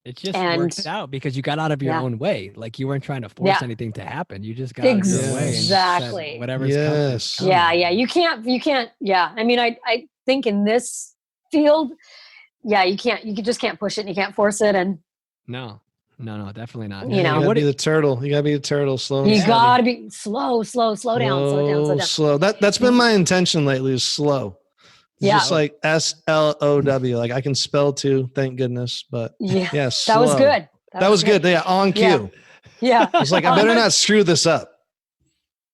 it just worked out because you got out of your own way. You weren't trying to force anything to happen. You just got out of your way. Exactly. Whatever's coming. Yeah. You can't. Yeah. I mean, I think in this field, you just can't push it and you can't force it. And no, definitely not. You gotta be the turtle. You gotta be the turtle. Slow. You gotta be slow down. Slow. That's been my intention lately, is slow. It's just SLOW. I can spell too, thank goodness. But slow. That was good. That was good. Yeah, on cue. Yeah. I was like, I better not screw this up.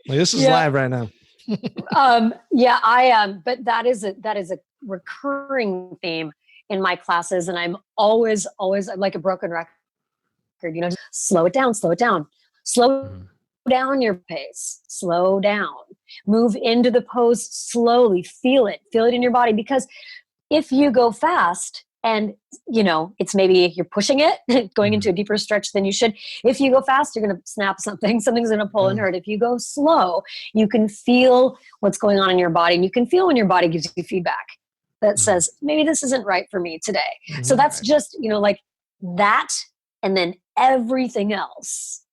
This is live right now. But that is a recurring theme in my classes, and I'm always I'm like a broken record. Slow it down. Slow down your pace, slow down, move into the pose slowly, feel it in your body. Because if you go fast and, it's maybe you're pushing it, going into a deeper stretch than you should. If you go fast, you're going to snap something. Something's going to pull and hurt. If you go slow, you can feel what's going on in your body. And you can feel when your body gives you feedback that says, maybe this isn't right for me today. So that's just, like that. And then everything else,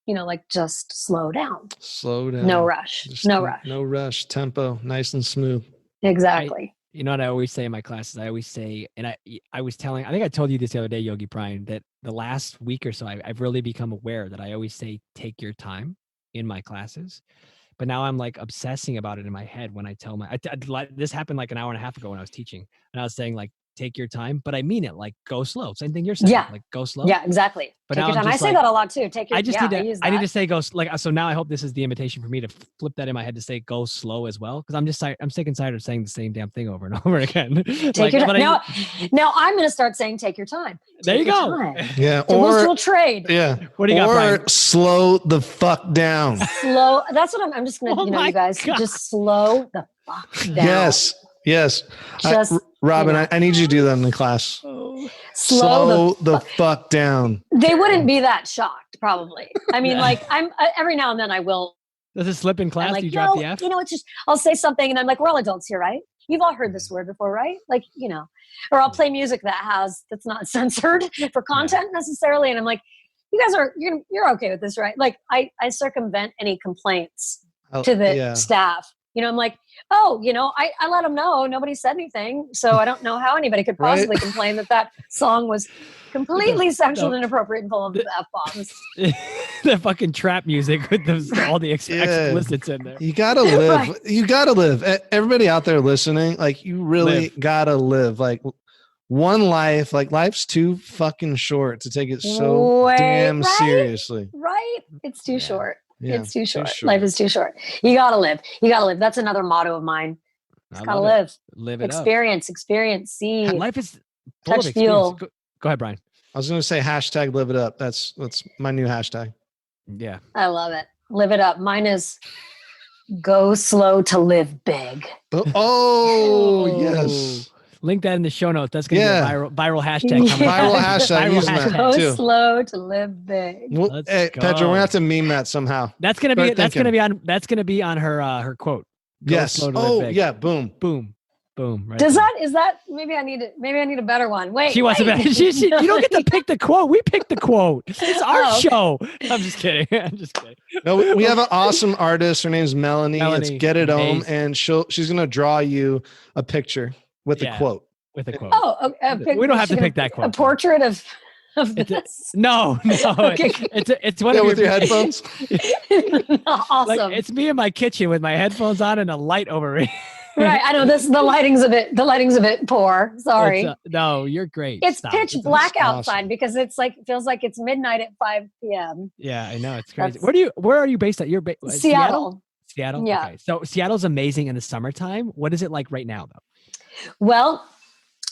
just slow down. Slow down. No rush. No rush. No rush. Tempo. Nice and smooth. Exactly. You know what I always say in my classes? I always say, and I was telling, I think I told you this the other day, Yogi Bryan, that the last week or so, I've really become aware that I always say, take your time in my classes. But now I'm like obsessing about it in my head when I tell this happened like an hour and a half ago when I was teaching, and I was saying like, take your time, but I mean it, like go slow. Same thing you're saying, like go slow. Yeah, exactly. But take now your time. I say that a lot too. Take your time. I need to say go like, so now I hope this is the invitation for me to flip that in my head to say go slow as well. Cause I'm sick and tired of saying the same damn thing over and over again. Take your time. Now I'm going to start saying, take your time. There you go. Yeah. Or trade. Yeah. What do you got, Bryan? Or slow the fuck down. Slow. That's what I'm just going to, you guys just slow the fuck down. Yes. Just, Robin, I need you to do that in the class. Slow the fuck down. They wouldn't be that shocked, probably. I mean, like I'm every now and then I will. Does it slip in class? Like, you drop the F? It's just, I'll say something and I'm like, we're all adults here, right? You've all heard this word before, right? Like, or I'll play music that's not censored for content necessarily. And I'm like, you guys you're okay with this, right? Like I circumvent any complaints to the staff. I'm like, I let them know. Nobody said anything. So I don't know how anybody could possibly complain that song was completely sexual, inappropriate, and full of F-bombs. The fucking trap music with all the explicits in there. You gotta live. Right. You gotta live. Everybody out there listening, like you really gotta live. Like one life, like life's too fucking short to take it so damn seriously. Right? It's too short. Yeah, it's too short. Life is too short. You gotta live. That's another motto of mine. Just gotta live. Live it experience, see. Life is touch, feel. Go ahead, Bryan. I was gonna say hashtag live it up. That's my new hashtag. Yeah. I love it. Live it up. Mine is go slow to live big. Oh yes. Link that in the show notes. That's going to be a viral hashtag. Viral hashtag. Go slow to live big. Well, hey, Pedro, we're going to have to meme that somehow. That's going to be on her quote. Yes. Yeah. Boom. Boom. Boom. Right. Is that maybe I need a better one. Wait. She wants a better. You don't get to pick the quote. We pick the quote. It's our show. I'm just kidding. No, we have an awesome artist. Her name's Melanie. It's Get It Home, and she's going to draw you a picture. With a quote. Oh, we don't have to pick that quote. A portrait of this. No. Okay. It's one with your headphones. Awesome. Like, it's me in my kitchen with my headphones on and a light over me. Right. I know the lighting's a bit poor. Sorry. No, you're great. It's pitch black outside because it's like feels like it's midnight at 5 p.m. Yeah, I know. It's crazy. Where are you based at? You're Seattle. Seattle? Yeah. Okay. So Seattle's amazing in the summertime. What is it like right now though? Well,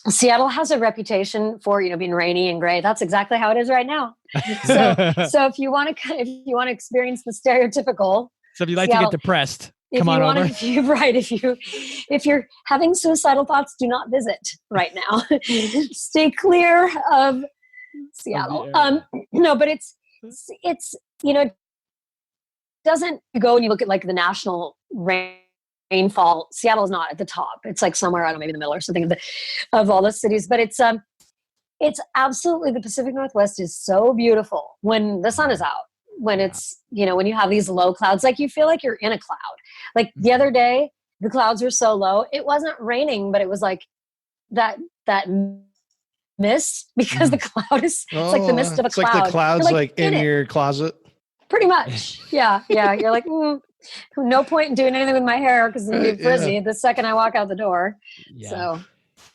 Seattle has a reputation for, being rainy and gray. That's exactly how it is right now. So if you want to experience the stereotypical. So if you like Seattle, to get depressed, come on over. If you're having suicidal thoughts, do not visit right now. Stay clear of Seattle. No, but it's doesn't go and you look at like the national rainfall. Seattle is not at the top. It's like somewhere, I don't know, maybe in the middle or something of all the cities, but it's absolutely, the Pacific Northwest is so beautiful when the sun is out, when it's, when you have these low clouds, like you feel like you're in a cloud. Like the other day, the clouds were so low. It wasn't raining, but it was like that mist because the cloud is, it's like the mist of a cloud. It's like the clouds like in your closet. Pretty much. Yeah. You're like, no point in doing anything with my hair because it's gonna be frizzy the second I walk out the door. Yeah. So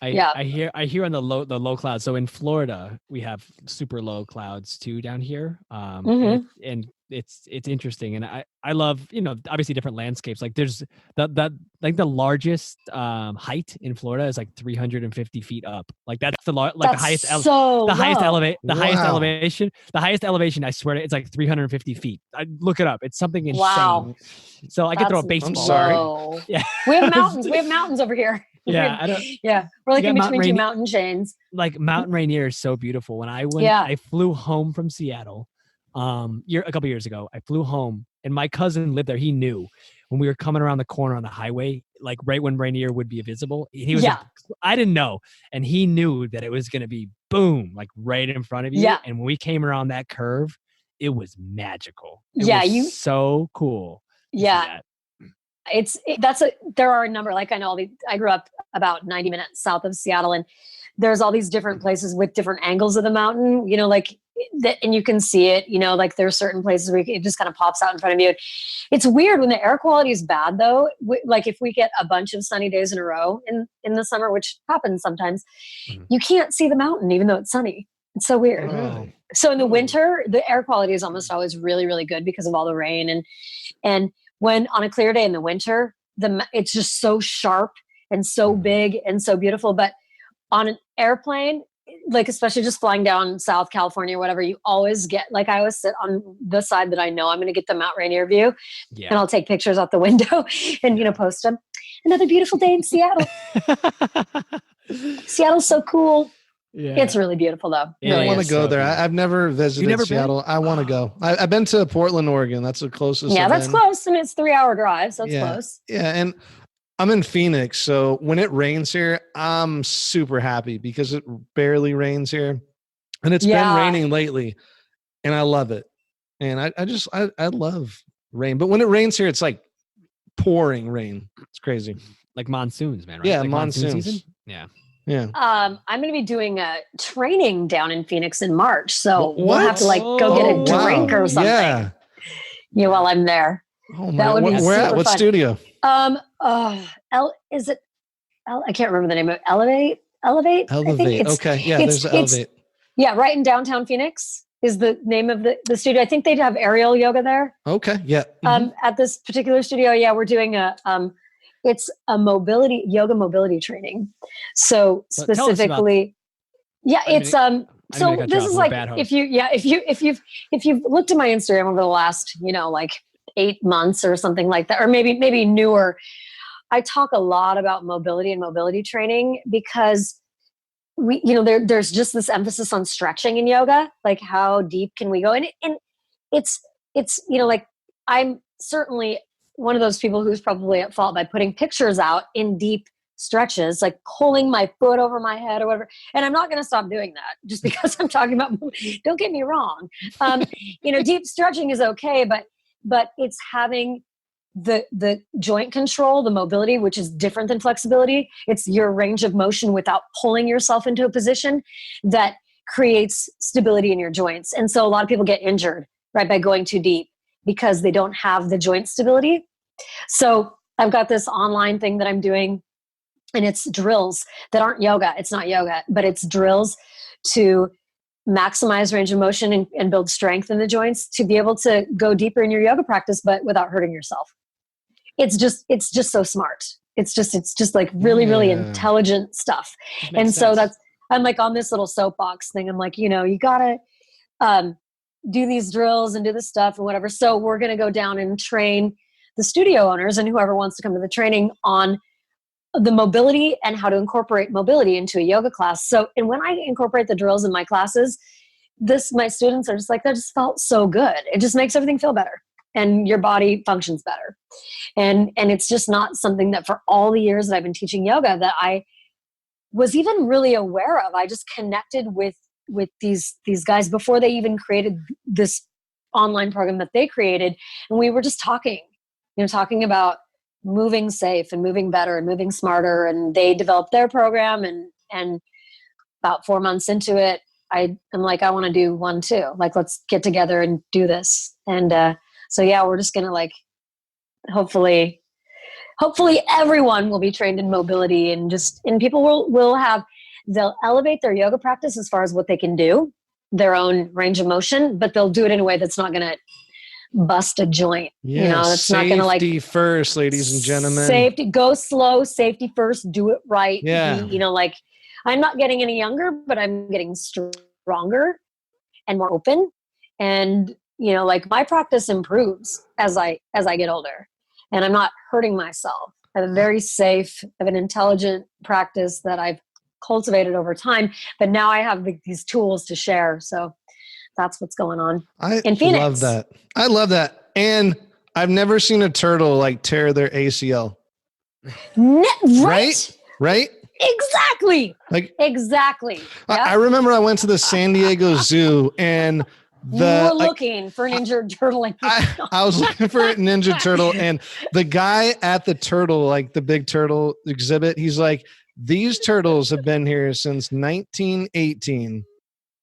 I hear on the low clouds. So in Florida, we have super low clouds too down here. And it's interesting, and I love, obviously different landscapes. Like there's that like the largest height in Florida is like 350 feet up. Like that's the highest elevation. The highest elevation, I swear, it's like 350 feet. I look it up. It's something insane. Wow. So I could throw a baseball. I'm sorry. Whoa. Yeah. We have mountains. We have mountains over here. Yeah. We're like in between two mountain chains. Like Mountain Rainier is so beautiful. When I went, I flew home from Seattle a couple years ago. I flew home and my cousin lived there. He knew when we were coming around the corner on the highway, like right when Rainier would be visible. He was I didn't know. And he knew that it was going to be boom, like right in front of you. Yeah. And when we came around that curve, it was magical. It was so cool. Yeah. There are a number, like I grew up about 90 minutes south of Seattle, and there's all these different places with different angles of the mountain, like that, and you can see it, like there are certain places where it just kind of pops out in front of you. It's weird when the air quality is bad though. Like if we get a bunch of sunny days in a row in the summer, which happens sometimes, you can't see the mountain even though it's sunny. It's so weird. Oh. So in the winter, the air quality is almost always really, really good because of all the rain. And when on a clear day in the winter, it's just so sharp and so big and so beautiful. But on an airplane, like especially just flying down South California or whatever, you always get, like I always sit on the side that I know I'm going to get the Mount Rainier view, and I'll take pictures out the window and, post them. Another beautiful day in Seattle. Seattle's so cool. Yeah. It's really beautiful though. I want to go there. I've never visited Seattle. I want to go. I've been to Portland, Oregon. That's the closest. Yeah, that's close. And it's 3-hour drive. So it's close. Yeah. And I'm in Phoenix. So when it rains here, I'm super happy because it barely rains here. And it's been raining lately and I love it. And I love rain. But when it rains here, it's like pouring rain. It's crazy. Like monsoons, man, right? Yeah, like monsoon season? Yeah. Yeah. I'm going to be doing a training down in Phoenix in March. So we'll have to go get a drink or something. Yeah. While I'm there. Oh my, that would be where at? What fun. Studio? Is it I can't remember the name of it. Elevate. Okay. Yeah. There's Elevate. Yeah. Right in downtown Phoenix is the name of the studio. I think they'd have aerial yoga there. Okay. Yeah. At this particular studio. Yeah. We're doing it's a yoga mobility training. So specifically, it's so this is like if you've looked at my Instagram over the last, 8 months or something like that, or maybe newer, I talk a lot about mobility and mobility training because there's just this emphasis on stretching in yoga, like how deep can we go? And it's like I'm certainly one of those people who's probably at fault by putting pictures out in deep stretches, like pulling my foot over my head or whatever. And I'm not going to stop doing that just because I'm talking about, don't get me wrong. Deep stretching is okay, but it's having the joint control, the mobility, which is different than flexibility. It's your range of motion without pulling yourself into a position that creates stability in your joints. And so a lot of people get injured, right, by going too deep, because they don't have the joint stability. So I've got this online thing that I'm doing, and it's drills that aren't yoga. It's not yoga, but it's drills to maximize range of motion and build strength in the joints to be able to go deeper in your yoga practice, but without hurting yourself. It's just so smart. It's just like really, really intelligent stuff. And so I'm like on this little soapbox thing. I'm like, you gotta, do these drills and do this stuff and whatever. So we're going to go down and train the studio owners and whoever wants to come to the training on the mobility and how to incorporate mobility into a yoga class. So, and when I incorporate the drills in my classes, my students are just like, that just felt so good. It just makes everything feel better and your body functions better. And it's just not something that for all the years that I've been teaching yoga that I was even really aware of. I just connected with these guys before they even created this online program that they created. And we were just talking about moving safe and moving better and moving smarter. And they developed their program. And about 4 months into it, I'm like, I want to do one too. Like, let's get together and do this. And so, we're just going to hopefully everyone will be trained in mobility and people they'll elevate their yoga practice as far as what they can do, their own range of motion, but they'll do it in a way that's not going to bust a joint. Yeah, it's not going to like safety first, ladies and gentlemen. Safety, go slow, safety first, do it right. Yeah. Like I'm not getting any younger, but I'm getting stronger and more open. And, like my practice improves as I get older, and I'm not hurting myself. I have a very safe, I have an intelligent practice that I've cultivated over time, but now I have these tools to share. So that's what's going on in Phoenix. Love that. I love that. And I've never seen a turtle like tear their ACL. Right? Right? Exactly. Exactly. Yep. I remember I went to the San Diego Zoo and you were looking for an injured turtle. I was looking for an ninja turtle, and the guy at the turtle, like the big turtle exhibit, he's like, these turtles have been here since 1918.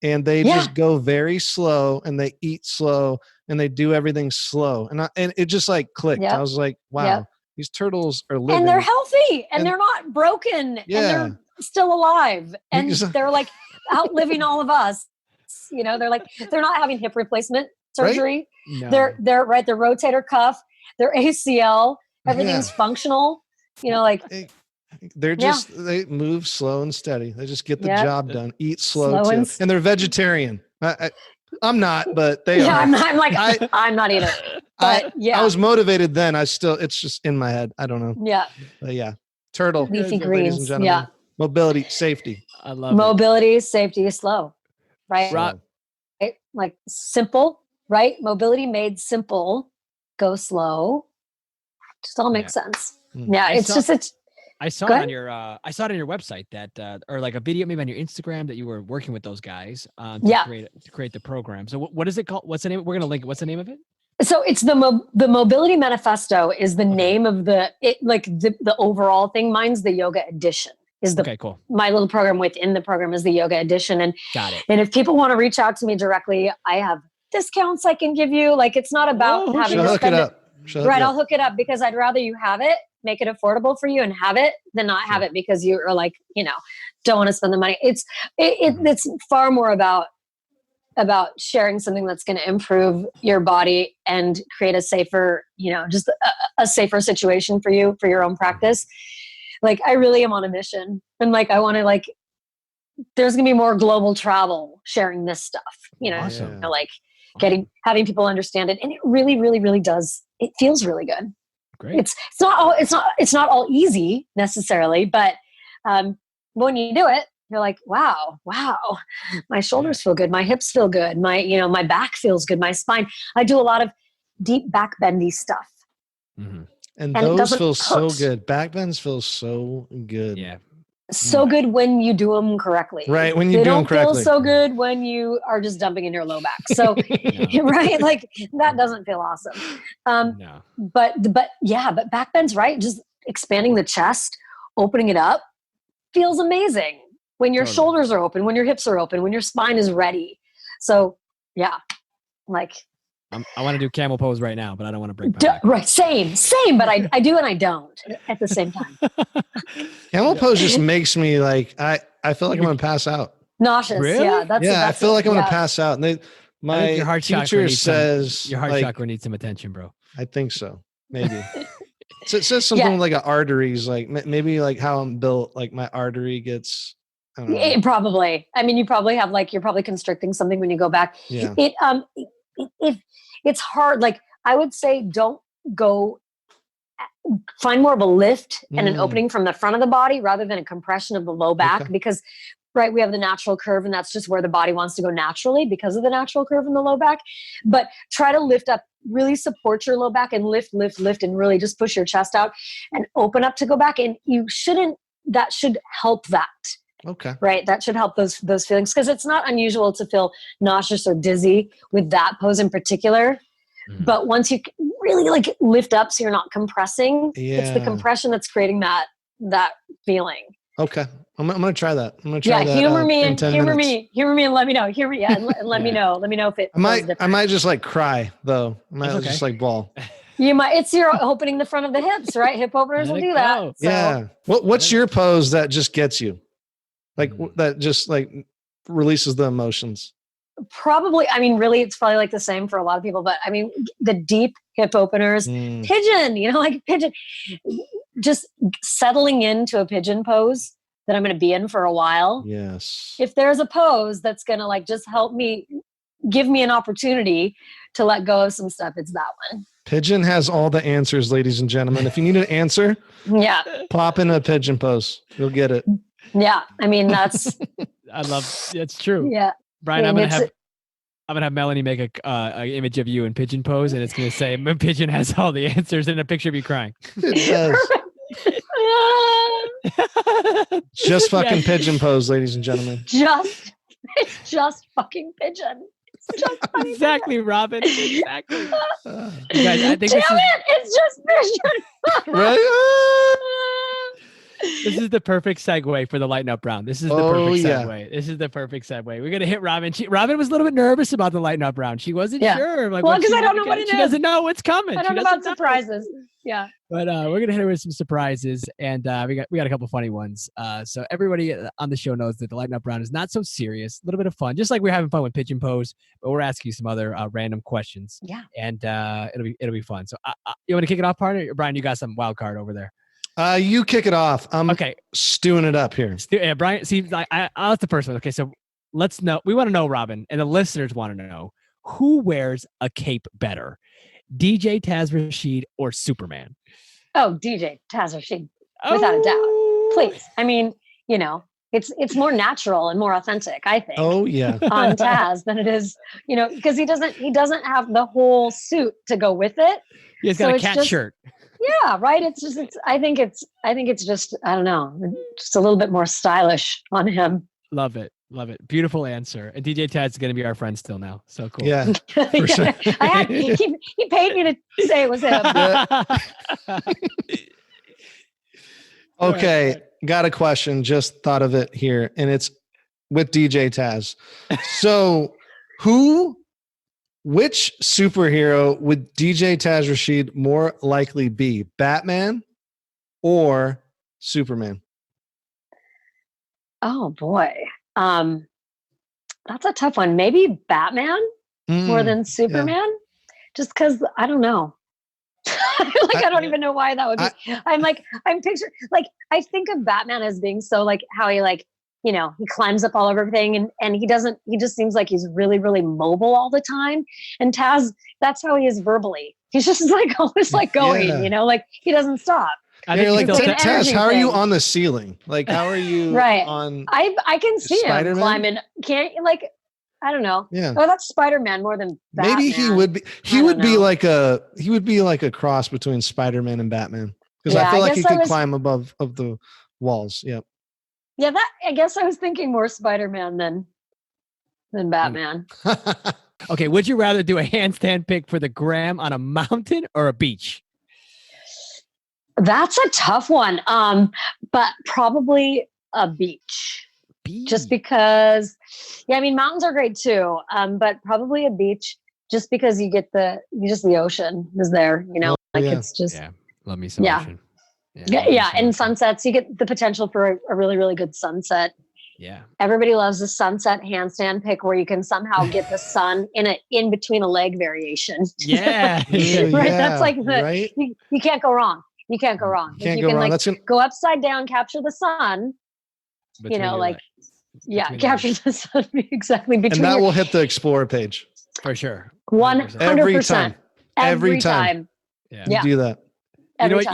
And they just go very slow, and they eat slow, and they do everything slow. And it just like clicked. I was like, wow, these turtles are living. And they're healthy, and they're not broken, and they're still alive. And they're like outliving all of us. They're like, they're not having hip replacement surgery. Right? No. They're right. Their rotator cuff, their ACL, everything's functional. They're just, they move slow and steady. They just get the job done. Eat slow too. And they're vegetarian. I'm not, but they are. I'm not either. But I was motivated then. it's just in my head. I don't know. Yeah. But turtle. Leafy greens. Ladies and gentlemen. Yeah. Mobility, safety. I love mobility, safety, slow. Right? Right. Like simple, right? Mobility made simple. Go slow. Just all makes sense. Yeah. I saw it on your website that, or like a video, maybe on your Instagram, that you were working with those guys to create the program. So what is it called? What's the name? We're going to link it. What's the name of it? So it's the Mobility Manifesto is the name of the overall thing. Mine's the Yoga Edition. Okay, cool. My little program within the program is the Yoga Edition. And got it. And if people want to reach out to me directly, I have discounts I can give you. Like, it's not about having to spend it. Right. I'll hook it up because I'd rather you have it, make it affordable for you and have it than not have it because you are like, don't want to spend the money. It's far more about sharing something that's going to improve your body and create a safer, just a safer situation for you, for your own practice. Like, I really am on a mission, and like, I want to there's going to be more global travel sharing this stuff, Awesome. Having people understand it. And it really, really, really does. It feels really good. Great. It's not all easy necessarily, but when you do it, you're like, wow, my shoulders feel good. My hips feel good. My back feels good. My spine. I do a lot of deep back bendy stuff. Mm-hmm. And those feel so good. Back bends feel so good. Yeah. So good when you do them correctly. Right. When you do them correctly. They don't feel so good when you are just dumping in your low back. So, right. Like, that doesn't feel awesome. No. But back bends, right? Just expanding the chest, opening it up feels amazing when your shoulders are open, when your hips are open, when your spine is ready. So I want to do camel pose right now, but I don't want to break my back. Right. Same, but I do and I don't at the same time. Camel pose just makes me I feel like I'm going to pass out. Nauseous. Really? Yeah. I feel like I'm going to pass out. And my teacher says your heart chakra needs some attention, bro. I think so. Maybe. So it says something like arteries, like maybe like how I'm built, like my artery gets, I don't know. Probably. I mean, you probably have you're probably constricting something when you go back. Yeah. It's hard. Like, I would say, don't go find more of a lift and an opening from the front of the body rather than a compression of the low back, because we have the natural curve, and that's just where the body wants to go naturally because of the natural curve in the low back. But try to lift up, really support your low back and lift, and really just push your chest out and open up to go back. And that should help that. Okay. Right. That should help those feelings, because it's not unusual to feel nauseous or dizzy with that pose in particular. Mm-hmm. But once you really lift up so you're not compressing, it's the compression that's creating that feeling. Okay. I'm going to try that. I'm going to try that. Humor me and let me know. And let me know. Let me know if it I might just cry though. I might just bawl. You might. It's your opening the front of the hips, right? Hip openers will do that. So. Yeah. What's your pose that just gets you? That just releases the emotions? probably, I mean, really, it's probably like the same for a lot of people, but I mean, the deep hip openers, pigeon, like pigeon, just settling into a pigeon pose that I'm going to be in for a while. Yes. If there's a pose that's going to like just help me, give me an opportunity to let go of some stuff, it's that one. Pigeon has all the answers, ladies and gentlemen. If you need an answer, pop in a pigeon pose. You'll get it. Yeah. I mean, that's, it's true. Yeah. Bryan, I'm gonna have Melanie make a image of you in pigeon pose, and it's gonna say pigeon has all the answers, and a picture of you crying. It does. Just fucking pigeon pose, ladies and gentlemen. Just fucking pigeon. Exactly, pigeon. Robin. Exactly. Guys, I think it's just pigeon. Right? This is the perfect segue for the Lighten Up round. This is the perfect segue. This is the perfect segue. We're going to hit Robin. Robin was a little bit nervous about the Lighten Up round. She wasn't sure. Like, well, because I don't know what it is. She doesn't know what's coming. I don't know about surprises. Yeah. But we're going to hit her with some surprises, and we got a couple funny ones. So everybody on the show knows that the Lighten Up round is not so serious. A little bit of fun, just like we're having fun with Pigeon Pose, but we're asking you some other random questions. Yeah. And it'll be fun. So you want to kick it off, partner? Bryan, you got some wild card over there. You kick it off. I'm stewing it up here. Yeah, Bryan. See, I'll let the first one. Okay, so let's know. We want to know, Robin, and the listeners want to know who wears a cape better, DJ Taz Rashid or Superman? Oh, DJ Taz Rashid, without a doubt. Please, I mean, it's more natural and more authentic, I think. Oh yeah, on Taz than it is, because he doesn't have the whole suit to go with it. He's got a cat shirt. Yeah, right. I think it's just, I don't know, just a little bit more stylish on him. Love it. Beautiful answer. And DJ Taz is going to be our friend still now. So cool. Yeah. For sure. He paid me to say it was him. Yeah. Okay. Got a question. Just thought of it here. And it's with DJ Taz. So which superhero would DJ Taz Rashid more likely be? Batman or Superman? Oh boy. That's a tough one. Maybe Batman more than Superman. Just because I don't know. I don't even know why that would be. I'm picturing, I think of Batman as being so how he he climbs up all over everything and he just seems like he's really, really mobile all the time. And Taz, that's how he is verbally. He's just always going, he doesn't stop. You're like, Taz, how are you on the ceiling? How are you on? I can see Spider-Man? Him climbing. Can't I don't know. Yeah. Oh, that's Spider-Man more than Batman. Maybe he would be. He would be like a cross between Spider-Man and Batman because I feel like he could climb above of the walls. Yep. Yeah, I guess I was thinking more Spider-Man than Batman. Okay, would you rather do a handstand pick for the gram on a mountain or a beach? That's a tough one. But probably a beach. Just because, mountains are great too. But probably a beach just because you get the ocean is there, it's just. Yeah, love me some ocean. Yeah, and sunsets, you get the potential for a really, really good sunset. Yeah. Everybody loves a sunset handstand pick where you can somehow get the sun in between a leg variation. Yeah. Right. That's you can't go wrong. You can't go wrong. You can wrong. Go upside down, capture the sun, capture the sun exactly between. And that will hit the Explore page. For sure. 100%. Every time. Yeah. You do that. You know what,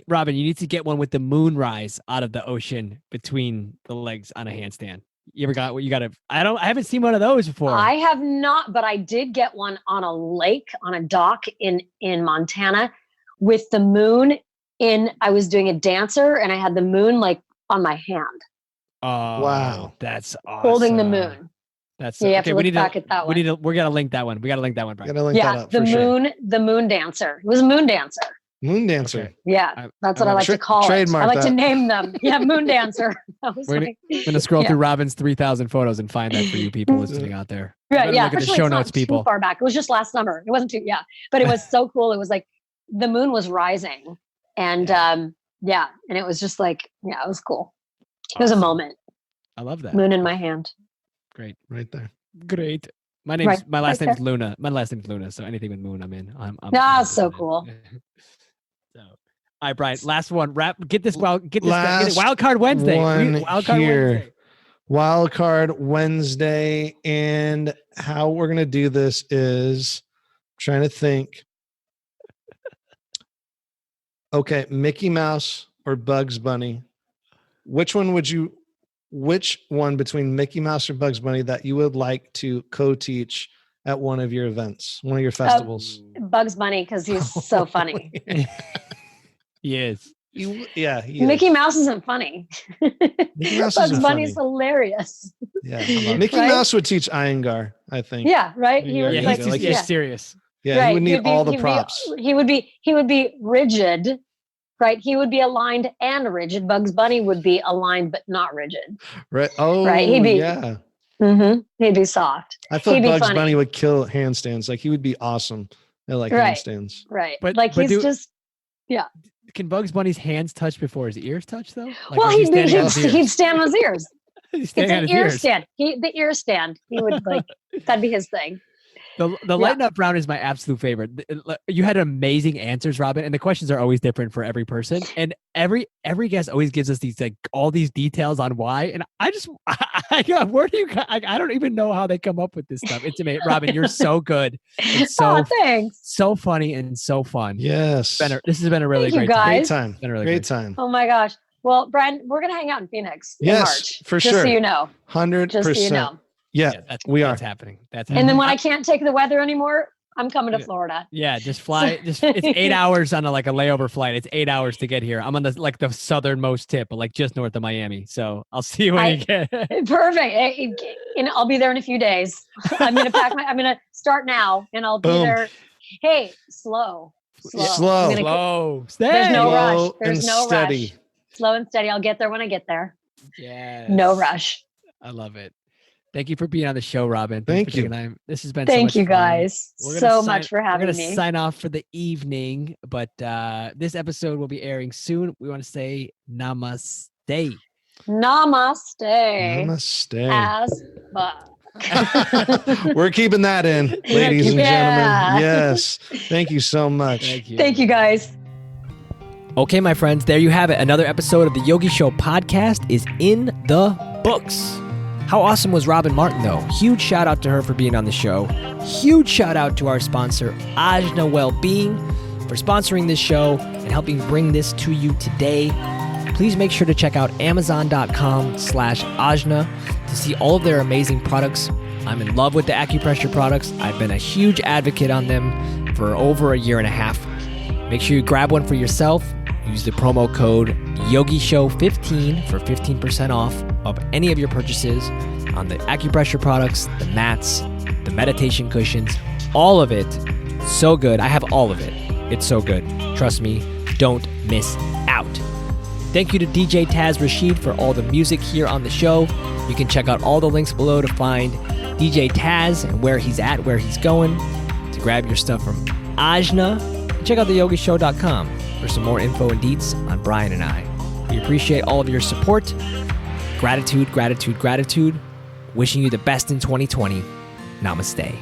Robin, you need to get one with the moonrise out of the ocean between the legs on a handstand. You ever got what you got to, I haven't seen one of those before. I have not, but I did get one on a lake, on a dock in Montana with the moon I was doing a dancer and I had the moon on my hand. Oh, wow. That's awesome. Holding the moon. That's you have to look back at that one. We're going to link that one. We got to link that one, Bryan. Gotta link that up, the moon dancer. It was a moon dancer. Moon dancer. Okay. Yeah, that's what I like to call trademark it. I like to name them. Yeah, moon dancer. We're gonna scroll through Robin's 3,000 photos and find that for you people listening out there. Right, Look at the show notes, people. Too far back. It was just last summer. It wasn't too. Yeah, but it was so cool. It was the moon was rising, and and it was just it was cool. It was a moment. I love that. Moon in my hand. Great, right there. Great. My last name is Luna. My last name is Luna. So anything with Moon, I'm in. I'm so cool. So, all right, Bryan. Last one. Get this wild card Wednesday. Wild card Wednesday, and how we're gonna do this is trying to think. Okay, Mickey Mouse or Bugs Bunny? Which one between Mickey Mouse or Bugs Bunny that you would like to co-teach at one of your events, one of your festivals? Bugs Bunny, because he's so funny. He is. He Mickey Mouse isn't funny. Bugs Bunny is hilarious. Yeah, Mickey Mouse would teach Iyengar, I think. Yeah, right. He was he's serious. Yeah, right. He would need all the props. He would be rigid, right? He would be aligned and rigid. Bugs Bunny would be aligned but not rigid. Right. Oh, right. He'd be soft. I thought Bugs Bunny would kill handstands. Like he would be awesome at handstands. Right. But he's Can Bugs Bunny's hands touch before his ears touch, though? He'd stand on his ears. It's an ear stand. The ear stand. He would that'd be his thing. The Lighten Up round is my absolute favorite. You had amazing answers, Robin, and the questions are always different for every person. And every guest always gives us these all these details on why. And where do you? I don't even know how they come up with this stuff. It's amazing, Robin. You're so good. It's so thanks. So funny and so fun. Yes, this has been a really great time. Great time. Oh my gosh. Well, Bryan, we're gonna hang out in Phoenix in March. For sure. Just so you know. 100%. Just so you know. Yeah, we are. That's happening. And then when I can't take the weather anymore, I'm coming to Florida. Yeah, just fly. It's 8 hours on a layover flight. It's 8 hours to get here. I'm on the southernmost tip, but just north of Miami. So I'll see you when you get. Perfect. I'll be there in a few days. I'm gonna pack I'm gonna start now, and I'll be there. Hey, slow. There's no rush. There's no rush. Slow and steady. I'll get there when I get there. Yeah. No rush. I love it. Thank you for being on the show, Robin. Thank you. This has been Thank so much you guys so much for having me. We're going to sign off for the evening, but this episode will be airing soon. We want to say namaste. Namaste. Namaste. As We're keeping that in, ladies and gentlemen. Yes. Thank you so much. Thank you guys. Okay, my friends, there you have it. Another episode of the Yogi Show podcast is in the books. How awesome was Robin Martin, though? Huge shout out to her for being on the show. Huge shout out to our sponsor, Ajna Wellbeing, for sponsoring this show and helping bring this to you today. Please make sure to check out Amazon.com/Ajna to see all of their amazing products. I'm in love with the acupressure products. I've been a huge advocate on them for over a year and a half. Make sure you grab one for yourself. Use the promo code YOGISHOW15 for 15% off of any of your purchases on the acupressure products, the mats, the meditation cushions, all of it. So good. I have all of it. It's so good. Trust me, don't miss out. Thank you to DJ Taz Rashid for all the music here on the show. You can check out all the links below to find DJ Taz and where he's at, where he's going, to grab your stuff from Ajna. And check out theyogishow.com for some more info and deets on Bryan and I. We appreciate all of your support. Gratitude, gratitude, gratitude. Wishing you the best in 2020. Namaste.